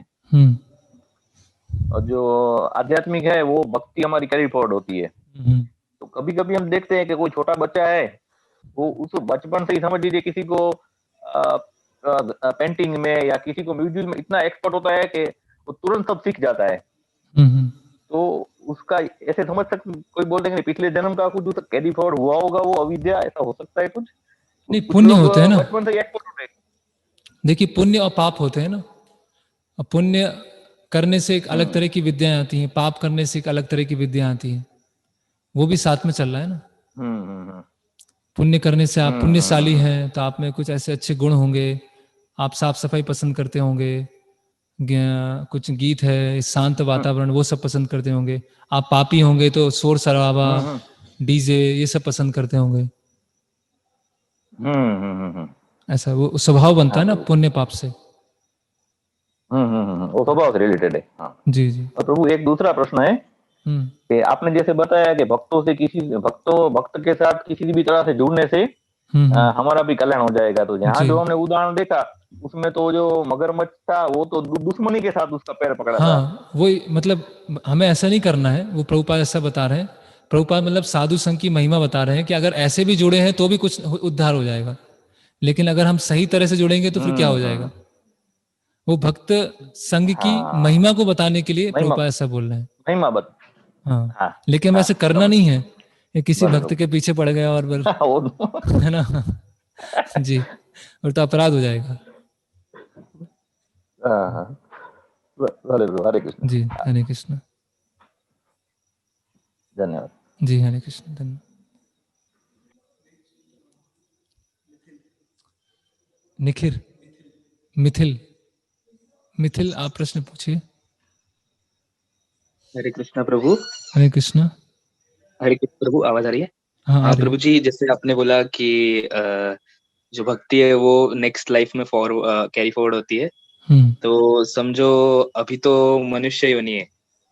और जो आध्यात्मिक है वो भक्ति हमारी कैरी फॉरवर्ड होती है। तो कभी कभी हम देखते हैं कि कोई छोटा बच्चा है, वो उस बचपन से ही समझ लीजिए किसी को पेंटिंग में या किसी को म्यूजिक में इतना एक्सपर्ट होता है कि वो तुरंत सब सीख जाता है। तो उसका ऐसे समझ सकते, कोई बोल देंगे पिछले जन्म का कुछ कैरी फॉरवर्ड हुआ होगा, वो अविद्या, ऐसा हो सकता है कुछ? नहीं, पुण्य होते हैं ना, बचपन से एक्सपर्ट होते हैं। देखिए पुण्य और पाप होते हैं ना, और पुण्य करने से एक अलग तरह की विद्याएं आती हैं, पाप करने से एक अलग तरह की विद्या आती है, वो भी साथ में चल रहा है ना। पुण्य करने से आप पुण्यशाली हैं तो आप में कुछ ऐसे अच्छे गुण होंगे, आप साफ सफाई पसंद करते होंगे, कुछ गीत है, शांत वातावरण, वो सब पसंद करते होंगे। आप पापी होंगे तो शोर शराबा, डीजे, ये सब पसंद करते होंगे। ऐसा वो स्वभाव बनता है ना पुण्य पाप से। वो स्वभाव से रिलेटेड है। हाँ जी जी। और प्रभु एक दूसरा प्रश्न है कि आपने जैसे बताया कि भक्तों से भक्त के साथ किसी भी तरह से जुड़ने से हमारा भी कल्याण हो जाएगा। तो यहाँ जो हमने उदाहरण देखा उसमें तो जो मगरमच्छ था वो तो दुश्मनी के साथ उसका पैर पकड़ा था। वही, मतलब हमें ऐसा नहीं करना है, वो प्रभुपाद ऐसा बता रहे हैं। प्रभुपाद मतलब साधु संघ की महिमा बता रहे हैं कि अगर ऐसे भी जुड़े हैं तो भी कुछ उद्धार हो जाएगा, लेकिन अगर हम सही तरह से जुड़ेंगे तो फिर क्या हो जाएगा। वो भक्त संघ की महिमा को बताने के लिए प्रभुपाद ऐसा बोल रहे हैं, महिमा बता। हाँ, लेकिन वैसे करना नहीं है, ये किसी भक्त के पीछे पड़ गया और है ना जी, और तो अपराध हो जाएगा। हरे कृष्ण जी, हरे कृष्ण, धन्यवाद जी, हरे कृष्ण, धन्यवाद। निखिल, मिथिल आप प्रश्न पूछिए। हरे कृष्णा प्रभु। हरे कृष्णा। हरे कृष्ण प्रभु, आवाज आ रही है? हाँ प्रभु जी, जैसे आपने बोला कि जो भक्ति है वो नेक्स्ट लाइफ में कैरी फॉरवर्ड होती है, तो समझो अभी तो मनुष्य योनि है,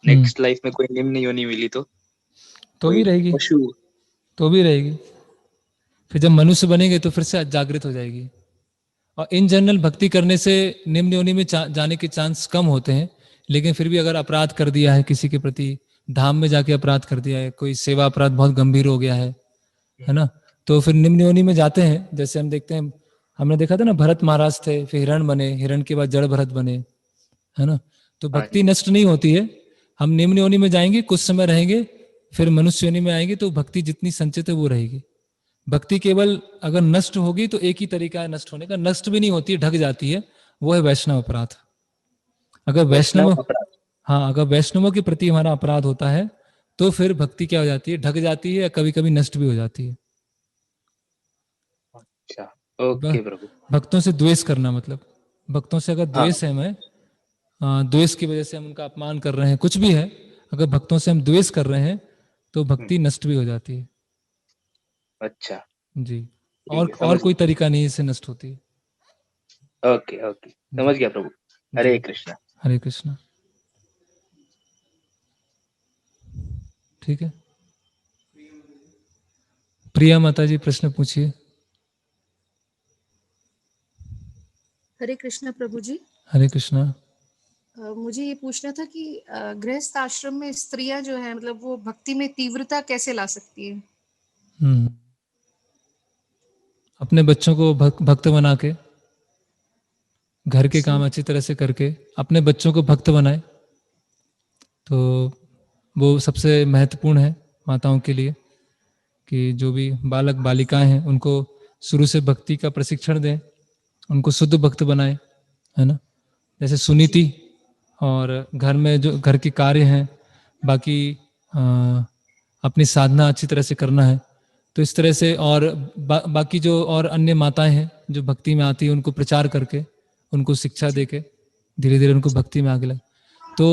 नेक्स्ट लाइफ में कोई निम्न योनि मिली तो भी रहेगी, पशु तो भी रहेगी। फिर जब मनुष्य बनेंगे तो फिर से जागृत हो जाएगी। और इन जनरल भक्ति करने से निम्न योनि में जाने के चांस कम होते हैं, लेकिन फिर भी अगर अपराध कर दिया है किसी के प्रति, धाम में जाके अपराध कर दिया है, कोई सेवा अपराध बहुत गंभीर हो गया है ना, तो फिर निम्न योनि में जाते हैं। जैसे हम देखते हैं, हमने देखा था ना, भरत महाराज थे, फिर हिरण बने, हिरण के बाद जड़ भरत बने, है ना। तो भक्ति नष्ट नहीं होती है, हम निम्न योनि में जाएंगे, कुछ समय रहेंगे, फिर मनुष्य योनि में आएंगे, तो भक्ति जितनी संचित है वो रहेगी। भक्ति केवल अगर नष्ट होगी तो एक ही तरीका है नष्ट होने का, नष्ट भी नहीं होती है, ढक जाती है, वो है वैष्णव अपराध। अगर वैष्णव वैष्णव, अपराध। हाँ, अगर वैष्णवों के प्रति हमारा अपराध होता है तो फिर भक्ति क्या हो जाती है, ढक जाती है या कभी कभी नष्ट भी हो जाती है। अच्छा, ओके प्रभु। भक्तों से द्वेष करना, मतलब भक्तों से अगर हाँ। द्वेष है, मैं द्वेष की वजह से हम उनका अपमान कर रहे हैं, कुछ भी है, अगर भक्तों से हम द्वेष कर रहे हैं तो भक्ति नष्ट भी हो जाती है। अच्छा, जी, ठीक है, और समझ कोई तरीका नहीं इससे नष्ट होती है। गया। ओके ओके, जी समझ गया प्रभु। जी, हरे कृष्णा। हरे कृष्णा। ठीक है, प्रिया माता जी प्रश्न पूछिए। हरे कृष्णा प्रभु जी। हरे कृष्णा। मुझे ये पूछना था कि गृहस्थ आश्रम में स्त्रियां जो है, मतलब वो भक्ति में तीव्रता कैसे ला सकती है? अपने बच्चों को भक्त बना के, घर के अच्छा। काम अच्छी तरह से करके अपने बच्चों को भक्त बनाए, तो वो सबसे महत्वपूर्ण है माताओं के लिए, कि जो भी बालक बालिकाएं हैं उनको शुरू से भक्ति का प्रशिक्षण दें, उनको शुद्ध भक्त बनाए, है ना। जैसे सुनीति, और घर में जो घर के कार्य हैं, बाकी अपनी साधना अच्छी तरह से करना है, तो इस तरह से। और बाकी जो और अन्य माताएं हैं जो भक्ति में आती है, उनको प्रचार करके, उनको शिक्षा देके धीरे धीरे उनको भक्ति में आगे लगे। तो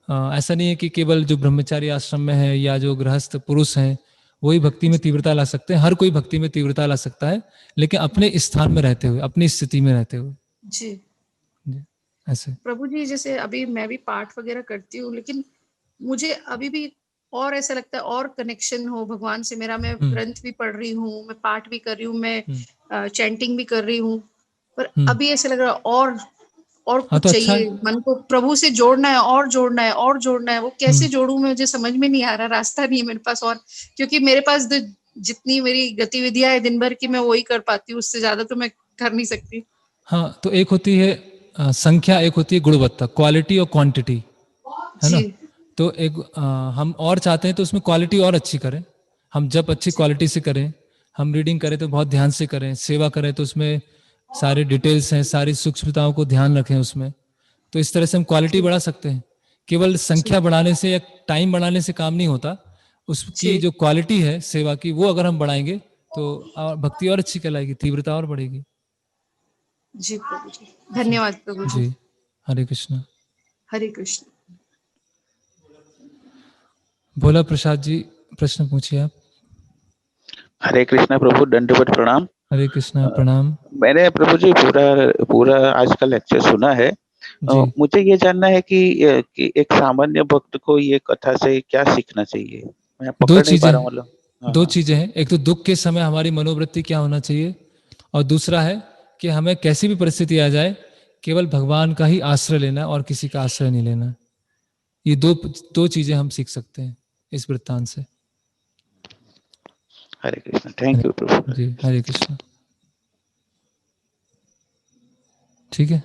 ऐसा नहीं है कि केवल जो ब्रह्मचारी आश्रम में है या जो गृहस्थ पुरुष हैं वही भक्ति में तीव्रता ला सकते हैं। हर कोई भक्ति में तीव्रता ला सकता है, लेकिन अपने स्थान में रहते हुए, अपनी स्थिति में रहते हुए। जी ऐसे प्रभु जी, जैसे अभी मैं भी पाठ वगैरह करती हूँ, लेकिन मुझे अभी भी और ऐसा लगता है और कनेक्शन हो भगवान से मेरा। मैं ग्रंथ भी पढ़ रही हूँ, मैं पाठ भी कर रही हूँ, मैं चैंटिंग भी कर रही हूँ, पर अभी ऐसा लग रहा है और हाँ, कुछ तो अच्छा चाहिए। है। मन को प्रभु से जोड़ना है और जोड़ना है और जोड़ना है। वो कैसे जोड़ूं मैं, मुझे समझ में नहीं आ रहा, रास्ता नहीं है मेरे पास। और क्योंकि मेरे पास जितनी मेरी गतिविधियां है दिन भर की, मैं वही कर पाती हूँ, उससे ज्यादा तो मैं कर नहीं सकती। हाँ, तो एक होती है संख्या, एक होती है गुणवत्ता, क्वालिटी और क्वांटिटी, है ना। जी तो एक हम और चाहते हैं तो उसमें क्वालिटी और अच्छी करें। हम जब अच्छी क्वालिटी से करें, हम रीडिंग करें तो बहुत ध्यान से करें, सेवा करें तो उसमें सारे डिटेल्स हैं, सारी सूक्ष्मताओं को ध्यान रखें उसमें। तो इस तरह से हम क्वालिटी बढ़ा सकते हैं। केवल जी संख्या बढ़ाने से या टाइम बढ़ाने से काम नहीं होता, उसकी जी जो क्वालिटी है सेवा की, वो अगर हम बढ़ाएंगे तो भक्ति और अच्छी कहलाएगी, तीव्रता और बढ़ेगी। जी प्रभु जी, धन्यवाद प्रभु जी। जी, हरे कृष्णा। हरे कृष्ण। भोला प्रसाद जी प्रश्न पूछिए आप। हरे कृष्णा प्रभु, दंडवत प्रणाम। हरे कृष्णा, प्रणाम। मैंने प्रभु जी पूरा पूरा आज का लेक्चर सुना है। जी, मुझे ये जानना है कि एक सामान्य भक्त को ये कथा से क्या सीखना चाहिए। मैं दो पकड़ नहीं पा चीजें रहा हूँ, मतलब। हाँ दो हाँ। चीजें हैं। एक तो दुख के समय हमारी मनोवृत्ति क्या होना चाहिए, और दूसरा है कि हमें कैसी भी परिस्थिति आ जाए, केवल भगवान का ही आश्रय लेना और किसी का आश्रय नहीं लेना। ये दो चीजें हम सीख सकते हैं इस वृत्तांत से। हरे कृष्णा, थैंक यू प्रभु। जी, हरे कृष्णा। ठीक है,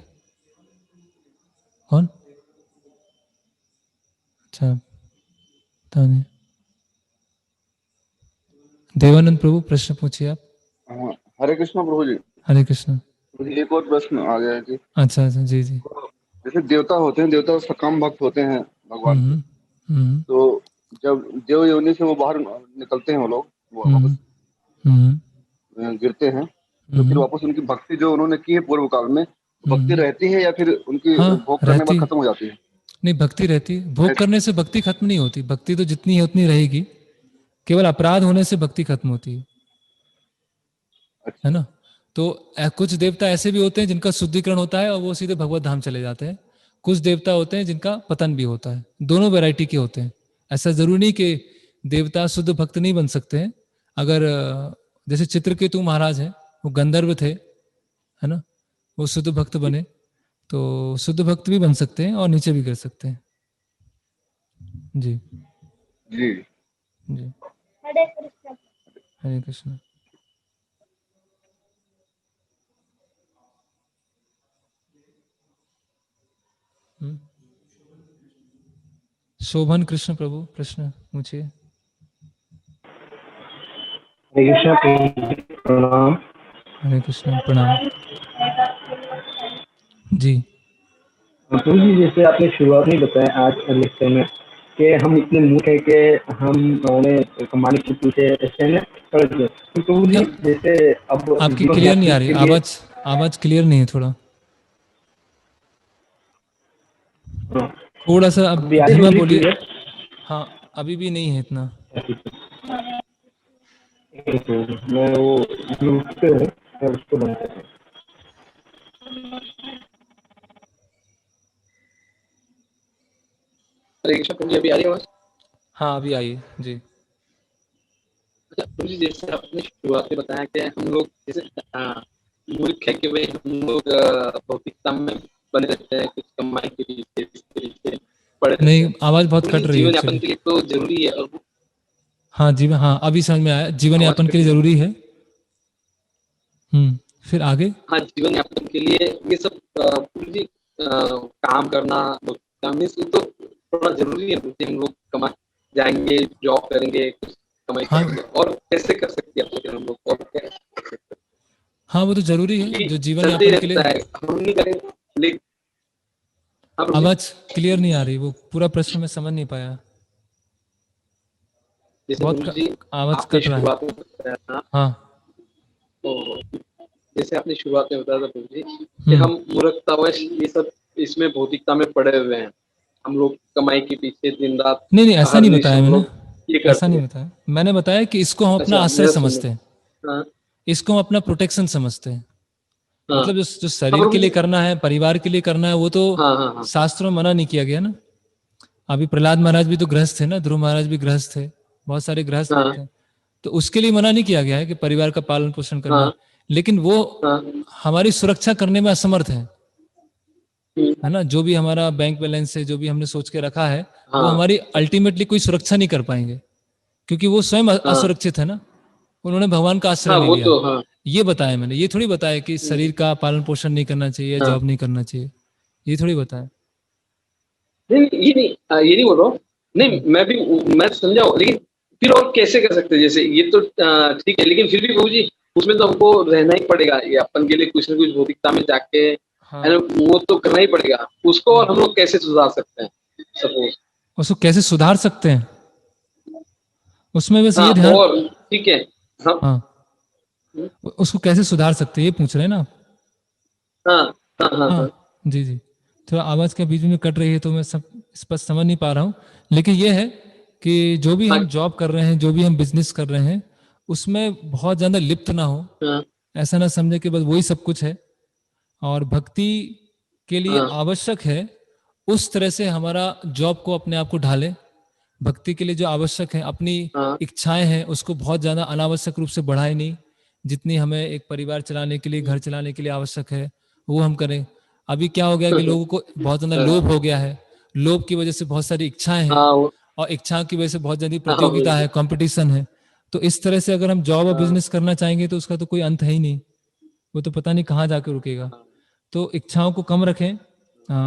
कौन? अच्छा, ताने। देवानंद प्रभु प्रश्न पूछिए आप। हाँ, हरे कृष्णा प्रभु जी। हरे कृष्णा। मुझे एक और प्रश्न आ गया है कि अच्छा अच्छा, जी जी। जैसे देवता होते हैं, देवता सकाम भक्त होते हैं भगवान के, हम्म हम्म तो जब देव योनि से वो बाहर निकलते हैं, वो लोग वो हम्म वापस हम्म गिरते हैं, तो फिर हम्म वापस उनकी भक्ति जो उन्होंने की है पूर्व काल में, भक्ति हम्म। रहती है या फिर उनकी हाँ, भोग करने के बाद रहती। खत्म हो जाती है? नहीं, भक्ति रहती है। भोग करने से भक्ति खत्म नहीं होती, भक्ति तो जितनी है उतनी रहेगी। केवल अपराध होने से भक्ति खत्म होती है अच्छा। ना। तो कुछ देवता ऐसे भी होते हैं जिनका शुद्धिकरण होता है और वो सीधे भगवत धाम चले जाते हैं। कुछ देवता होते हैं जिनका पतन भी होता है। दोनों वैरायटी के होते हैं। ऐसा जरूरी नहीं कि देवता शुद्ध भक्त नहीं बन सकते हैं। अगर जैसे चित्रकेतु महाराज हैं, वो गंधर्व थे, है ना, वो शुद्ध भक्त बने, तो शुद्ध भक्त भी बन सकते हैं और नीचे भी गिर सकते हैं। जी जी। जी, हरे कृष्ण। शोभन कृष्ण प्रभु प्रश्न पूछिए। प्रणाम। हरे कृष्ण प्रणाम जी। प्रभु जी, जैसे आपने शुरुआत में बताया आज का लेक्चर में कि हम इतने मूर्ख है कि हम उन्हें कमाने के पीछे ऐसे में पड़ गए। तो प्रभु जी, जैसे अब आपकी जीवन क्लियर नहीं यापन आ रही, के लिए आवाज क्लियर नहीं है थोड़ा। हाँ, थोड़ा सा अब अभी आ रही धीमा होगी बोलिए। clear? हाँ, अभी भी नहीं है इतना। एक मिनट, मैं वो म्यूट पे हूँ, मैं उसको बंद करता हूँ। हरे कृष्ण प्रभु जी, अभी आ रही है आवाज? हाँ, अभी आई जी। अच्छा प्रभु जी, जैसे आपने शुरुआत में बताया कि हम लोग जैसे मूर्ख है कि भाई हम लोग भौतिकता में बने रहते हैं, कुछ कमाई के पीछे इसके पीछे पड़े रहते नहीं, हैं। आवाज बहुत प्रभु कट जी, रही है जीवन यापन एक्चुअली। के लिए तो जरूरी है। और हाँ जी, हाँ अभी समझ में आया, जीवन आवाज यापन कट के लिए रही है। जरूरी है। फिर आगे। हाँ, जीवन यापन के लिए ये सब प्रभु जी काम करना भौतिकता में ये तो थोड़ा जरूरी है। प्रभु जी, हम लोग कमा जाएंगे, जॉब करेंगे, कुछ कमाई हाँ करेंगे, और कैसे कर सकते हैं आप हम लोग, और क्या हाँ, वो तो जरूरी है जो जीवन चलते ही यापन के लिए। रहता है, हम नहीं करें लेकिन। हाँ प्रभु जी, आवाज क्लियर नहीं आ रही, वो पूरा प्रश्न मैं समझ नहीं पाया। जैसे बहुत प्रभु जी आवाज आपने कट रहा है। शुरुआत में बताया था, हाँ। तो जैसे आपने शुरुआत में बताया था प्रभु जी कि हम्म हम मूर्खतावश ये सब इसमें भौतिकता में पड़े हुए हैं। हम लोग कमाई के पीछे दिन रात नहीं नहीं, ऐसा हर नहीं निश बताया हम मैंने। लोग ये ऐसा करते नहीं हैं। बताया, मैंने बताया कि इसको हम अपना अच्छा, आश्रय मेरा सुनिए। समझते हैं, हाँ इसको हम अपना प्रोटेक्शन समझते हैं। हाँ मतलब जो हाँ शरीर प्रभु के लिए जी, करना है, परिवार के लिए करना है, वो तो हाँ हाँ हाँ शास्त्रों में मना नहीं किया गया ना। अभी प्रहलाद महाराज भी तो गृहस्थ थे ना, ध्रुव महाराज भी गृहस्थ थे, बहुत सारे गृहस्थ हाँ लोग थे। तो उसके लिए मना नहीं किया गया है कि परिवार का पालन पोषण करना है, हाँ लेकिन वो हाँ हमारी सुरक्षा करने में असमर्थ है। हम्म, है ना, जो भी हमारा बैंक बैलेंस है, जो भी हमने सोच के रखा है, वो हाँ हमारी अल्टीमेटली कोई सुरक्षा नहीं कर पाएंगे, क्योंकि वो स्वयं हाँ असुरक्षित है ना। उन्होंने भगवान का आश्रय हाँ, ले वो लिया। तो हाँ। ये बताया मैंने, ये थोड़ी बताया कि शरीर का पालन पोषण नहीं करना चाहिए, हाँ जॉब नहीं करना चाहिए, ये थोड़ी बताया। नहीं नहीं, ये नहीं बोल रहा हूँ। नहीं, मैं समझा हूँ, लेकिन फिर और कैसे कर सकते हैं? जैसे ये तो ठीक है, लेकिन फिर भी प्रभु जी उसमें तो हमको रहना ही पड़ेगा, ये अपन के लिए कुछ ना कुछ भौतिकता में जाके हाँ। है ना, वो तो करना ही पड़ेगा उसको। और हम लोग कैसे सुधार सकते हैं सपोज? उसको कैसे सुधार सकते हैं, उसमें बस हाँ, ये ध्यान। और ठीक है। हम हाँ, उसको कैसे सुधार सकते हैं ये पूछ रहे हैं ना आप। हाँ हाँ हाँ हाँ हाँ जी जी, थोड़ा आवाज के बीच में कट रही है तो मैं सब स्पष्ट समझ नहीं पा रहा हूँ, लेकिन ये है कि जो भी हाँ हम जॉब कर रहे हैं, जो भी हम बिजनेस कर रहे हैं, उसमें बहुत ज्यादा लिप्त ना हो। हाँ ऐसा ना समझे कि बस वही सब कुछ है। और भक्ति के लिए हाँ आवश्यक है उस तरह से हमारा जॉब को अपने आप को ढाले। भक्ति के लिए जो आवश्यक है, अपनी हाँ इच्छाएं हैं, उसको बहुत ज्यादा अनावश्यक रूप से बढ़ाए नहीं। जितनी हमें एक परिवार चलाने के लिए, घर चलाने के लिए आवश्यक है, वो हम करें। अभी क्या हो गया कि लोगों को बहुत ज्यादा लोभ हो गया है, लोभ की वजह से बहुत सारी इच्छाएं हैं, हाँ और इच्छाओं की वजह से बहुत ज्यादा हाँ प्रतियोगिता है, कंपटीशन है। तो इस तरह से अगर हम जॉब और हाँ बिजनेस करना चाहेंगे तो उसका तो कोई अंत है ही नहीं, वो तो पता नहीं कहाँ जाके रुकेगा। तो इच्छाओं को कम रखें,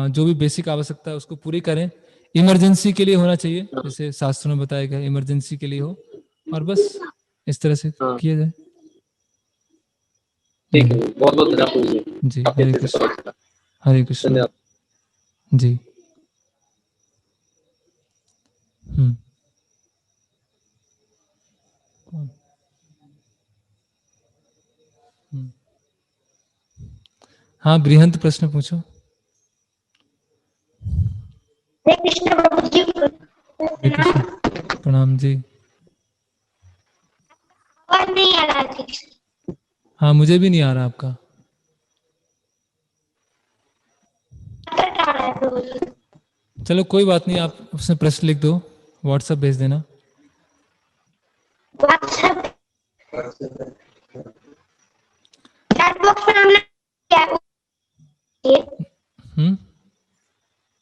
जो भी बेसिक आवश्यकता है उसको पूरी करें। इमरजेंसी के लिए होना चाहिए, जैसे शास्त्रों में बताया गया, इमरजेंसी के लिए हो, और बस इस तरह से हाँ, किया जाए। ठीक है। बहुत बहुत धन्यवाद प्रभु जी, जी, काफी हरे अच्छे से कृष्ण। समझ गया। हरे कृष्ण धन्यवाद। जी। हम्म हम्म। हाँ, बृहंत प्रश्न पूछो। हरे कृष्ण प्रभु जी। हरे कृष्ण प्रणाम जी। आवाज नहीं आ रहा ठीक से। हाँ, मुझे भी नहीं आ रहा आपका। कट आ रहा है प्रभु जी। चलो कोई बात नहीं, आप उसमें प्रश्न लिख दो, व्हाट्सएप भेज देना। व्हाट्सएप चैट बॉक्स में हमने हम्म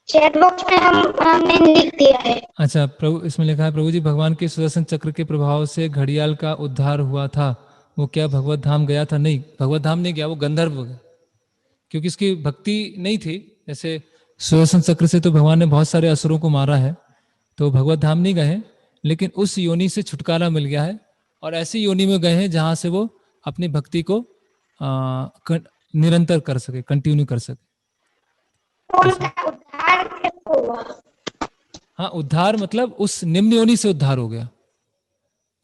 चैट बॉक्स में हमने लिख दिया है। अच्छा, प्रभु इसमें लिखा है, प्रभु जी भगवान के सुदर्शन चक्र के प्रभाव से घड़ियाल का उद्धार हुआ था, वो क्या भगवत धाम गया था? नहीं, भगवत धाम नहीं गया, वो गंधर्व गया, क्योंकि इसकी भक्ति नहीं थी। जैसे सुदर्शन चक्र से तो भगवान ने बहुत सारे असुरों को मारा है, तो भगवत धाम नहीं गए, लेकिन उस योनि से छुटकारा मिल गया है, और ऐसी योनि में गए हैं जहां से वो अपनी भक्ति को निरंतर कर सके, कंटिन्यू कर सके। उद्धार कैसे हुआ? हाँ, उद्धार मतलब उस निम्न योनि से उद्धार हो गया।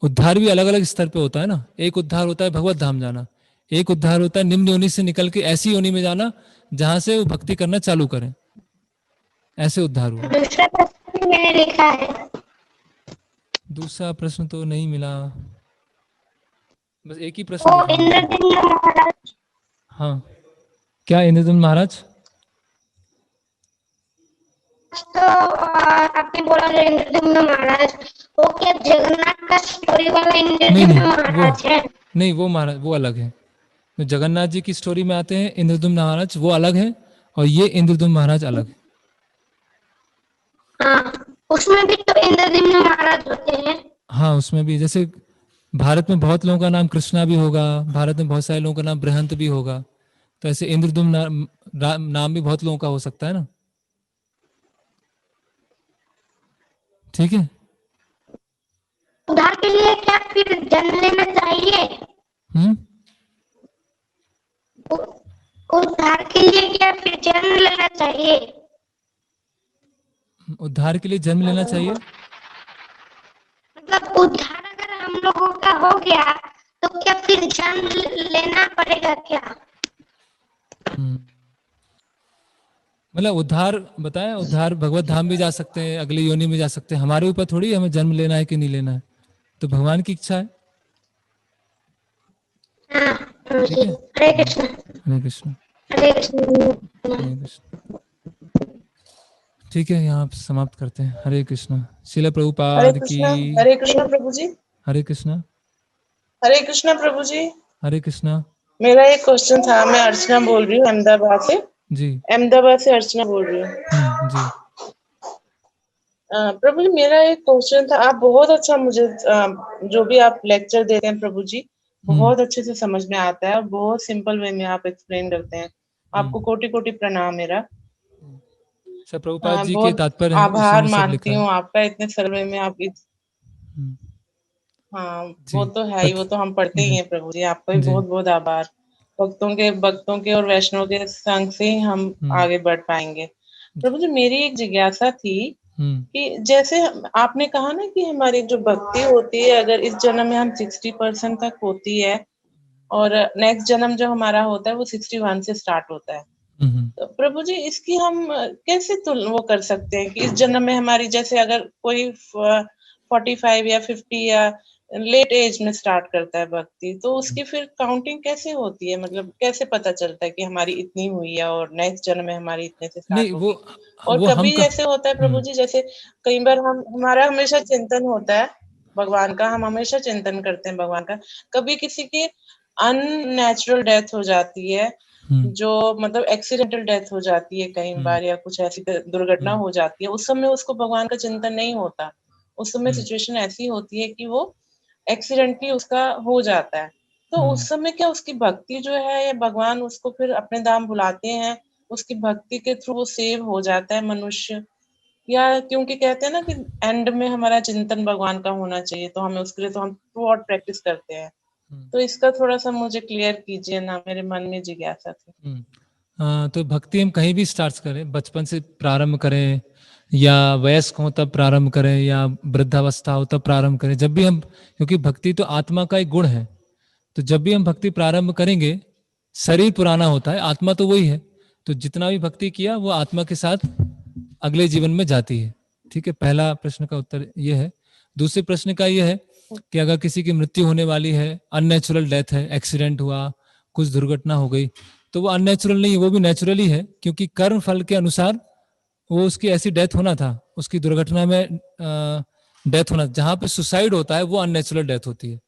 उद्धार भी अलग अलग स्तर पे होता है ना। एक उद्धार होता है भगवत धाम जाना, एक उद्धार होता है निम्न योनि से निकल के ऐसी योनि में जाना जहां से वो भक्ति करना चालू करें, ऐसे उद्धार हुआ। दूसरा प्रश्न मैंने लिखा है। दूसरा प्रश्न तो नहीं मिला, बस एक ही प्रश्न वो लिखा है। इंद्रदम्न महाराज। हाँ, क्या इंद्रदम्न महाराज? तो आपने बोला जो इंद्रदम्न महाराज, वो क्या जगन्नाथ का स्टोरी वाला इंद्रदम्न महाराज है? नहीं, वो महाराज वो अलग है। तो जगन्नाथ जी की स्टोरी में आते हैं इंद्रदम्न महाराज, वो अलग है, और ये इंद्रदम्न महाराज अलग है। हाँ, उसमें भी तो इंद्रदम्न महाराज होते हैं। हाँ, उसमें भी, जैसे भारत में बहुत लोगों का नाम कृष्णा भी होगा, भारत में बहुत सारे लोगों का नाम बृहंत भी होगा, तो ऐसे इंद्रदम्न नाम भी बहुत लोगों का हो सकता है ना। ठीक है। उद्धार के लिए क्या फिर जन्म लेना चाहिए? उद्धार के लिए क्या फिर जन्म लेना चाहिए? उद्धार के लिए जन्म लेना चाहिए मतलब उद्धार अगर हम लोगों का हो गया तो क्या फिर जन्म लेना पड़ेगा क्या? मतलब उद्धार बताया, उद्धार भगवत धाम भी जा सकते हैं, अगली योनि में जा सकते हैं, हमारे ऊपर थोड़ी हमें जन्म लेना है कि नहीं लेना है, तो भगवान की इच्छा है। ठीक है। हरे कृष्ण। हरे कृष्ण। हरे कृष्ण। हरे कृष्ण। ठीक है, यहाँ समाप्त करते हैं। हरे कृष्ण। श्रील प्रभुपाद की। हरे कृष्ण प्रभु जी। हरे कृष्ण। हरे कृष्ण प्रभु जी। हरे कृष्ण। मेरा एक क्वेश्चन था, मैं अर्चना बोल रही हूँ अहमदाबाद से। जी। अहमदाबाद से अर्चना बोल रही हूँ। जी। प्रभु जी, मेरा एक क्वेश्चन था। आप बहुत अच्छा मुझे जो भी आप लेक्चर देते हैं प्रभु जी, बहुत अच्छे से समझ में आता है और बहुत सिंपल वे में आप एक्सप्लेन करते हैं। आपको कोटि कोटि प्रणाम मेरा। प्रभुपाद जी के तात्पर्य आभार मानती हूँ आपका, इतने सरल वे में आप हाँ, वो तो है ही, वो तो हम पढ़ते ही हैं प्रभु जी। आपका भी बहुत बहुत आभार। भक्तों के और वैष्णव के संग से ही हम आगे बढ़ पाएंगे। प्रभु जी, मेरी एक जिज्ञासा थी कि जैसे आपने कहा ना कि हमारी जो भक्ति होती है, अगर इस जन्म में हम 60% तक होती है और नेक्स्ट जन्म जो हमारा होता है वो 61 से स्टार्ट होता है, तो प्रभु जी इसकी हम कैसे वो कर सकते हैं कि इस जन्म में हमारी, जैसे अगर कोई 45 या 50 या लेट एज में स्टार्ट करता है भक्ति, तो उसकी फिर काउंटिंग कैसे होती है? मतलब कैसे पता चलता है कि हमारी इतनी हुई है और नेक्स्ट जन्म में हमारी इतने से स्टार्ट होगी? और वो कभी ऐसे होता है प्रभु जी, जैसे कई बार हमारा हमेशा चिंतन होता है भगवान का, हम हमेशा चिंतन करते हैं भगवान का, कभी किसी की अननेचुरल डेथ हो जाती है, जो मतलब एक्सीडेंटल डेथ हो जाती है कई बार, या कुछ ऐसी दुर्घटना हो जाती है, उस समय उसको भगवान का चिंतन नहीं होता। उस समय सिचुएशन ऐसी होती है कि वो एक्सीडेंटली उसका हो जाता है, तो उस समय क्या उसकी भक्ति जो है, या भगवान उसको फिर अपने धाम बुलाते हैं, उसकी भक्ति के थ्रू वो सेव हो जाता है मनुष्य? या क्योंकि कहते हैं ना कि एंड में हमारा चिंतन भगवान का होना चाहिए, तो हमें उसके लिए तो हम थ्रू आउट प्रैक्टिस करते हैं, तो इसका थोड़ा सा मुझे क्लियर कीजिए ना, मेरे मन में जिज्ञासा थी। तो भक्ति हम कहीं भी स्टार्ट करें, बचपन से प्रारंभ करें या वयस्क हो तब प्रारंभ करें या वृद्धावस्था हो तब प्रारंभ करें, जब भी हम, क्योंकि भक्ति तो आत्मा का एक गुण है, तो जब भी हम भक्ति प्रारंभ करेंगे, शरीर पुराना होता है, आत्मा तो वही है, तो जितना भी भक्ति किया वो आत्मा के साथ अगले जीवन में जाती है। ठीक है, पहला प्रश्न का उत्तर ये है। दूसरे प्रश्न का ये है कि अगर किसी की मृत्यु होने वाली है, अननेचुरल डेथ है, एक्सीडेंट हुआ, कुछ दुर्घटना हो गई, तो वो अननेचुरल नहीं, वो भी नेचुरली है, क्योंकि कर्म फल के अनुसार वो उसकी ऐसी डेथ होना था, उसकी दुर्घटना में डेथ होना। जहां पे सुसाइड होता है वो अननेचुरल डेथ होती है,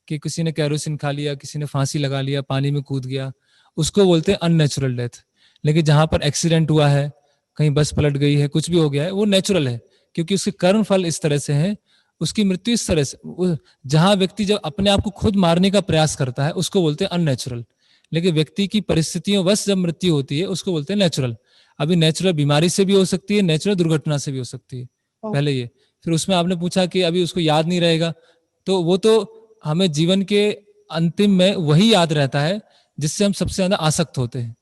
कि किसी ने कैरोसिन खा लिया, किसी ने फांसी लगा लिया, पानी में कूद गया, उसको बोलते हैं अननेचुरल डेथ। लेकिन जहां पर एक्सीडेंट हुआ है, कहीं बस पलट गई है, कुछ भी हो गया है, वो नेचुरल है, क्योंकि उसके कर्म फल इस तरह से है, उसकी मृत्यु इस तरह से। जहां व्यक्ति जब अपने आप को खुद मारने का प्रयास करता है उसको बोलते हैं अननेचुरल, लेकिन व्यक्ति की परिस्थितियों वश जब मृत्यु होती है उसको बोलते हैं नेचुरल। अभी नेचुरल बीमारी से भी हो सकती है, नेचुरल दुर्घटना से भी हो सकती है, पहले ये। फिर उसमें आपने पूछा कि अभी उसको याद नहीं रहेगा, तो वो तो हमें जीवन के अंतिम में वही याद रहता है जिससे हम सबसे ज्यादा आसक्त होते हैं।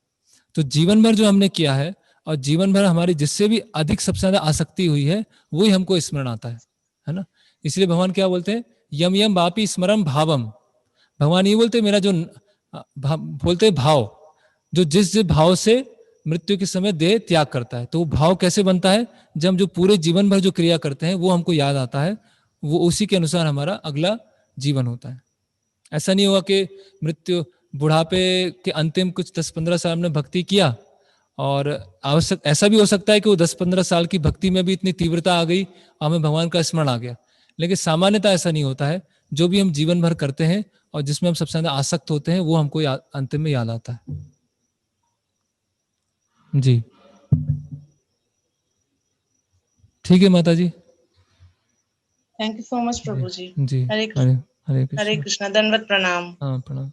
तो जीवन भर जो हमने किया है और जीवन भर हमारी जिससे भी अधिक सबसे ज्यादा आसक्ति हुई है वही हमको स्मरण आता है ना। इसलिए भगवान क्या बोलते हैं, यम यम वापि स्मरम भावम। भगवान ये बोलते मेरा जो बोलते भाव, जो जिस भाव से मृत्यु के समय देह त्याग करता है, तो वो भाव कैसे बनता है, जब हम जो पूरे जीवन भर जो क्रिया करते हैं वो हमको याद आता है, वो उसी के अनुसार हमारा अगला जीवन होता है। ऐसा नहीं हुआ कि मृत्यु बुढ़ापे के अंतिम कुछ 10-15 साल में भक्ति किया और आवश्यक ऐसा भी हो सकता है कि वो 10-15 साल की भक्ति में भी इतनी तीव्रता आ गई और हमें भगवान का स्मरण आ गया, लेकिन सामान्यतः ऐसा नहीं होता है। जो भी हम जीवन भर करते हैं और जिसमें हम सबसे ज्यादा आसक्त होते हैं वो हमको अंतिम में याद आता है। जी ठीक है माता जी, थैंक यू सो मच प्रभु जी। जी हरे कृष्णा, दंडवत प्रणाम। हाँ प्रणाम।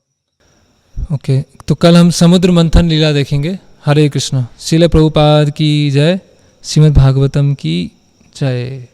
ओके, तो कल हम समुद्र मंथन लीला देखेंगे। हरे कृष्णा। श्रील प्रभुपाद की जय, श्रीमद् भागवतम की जय।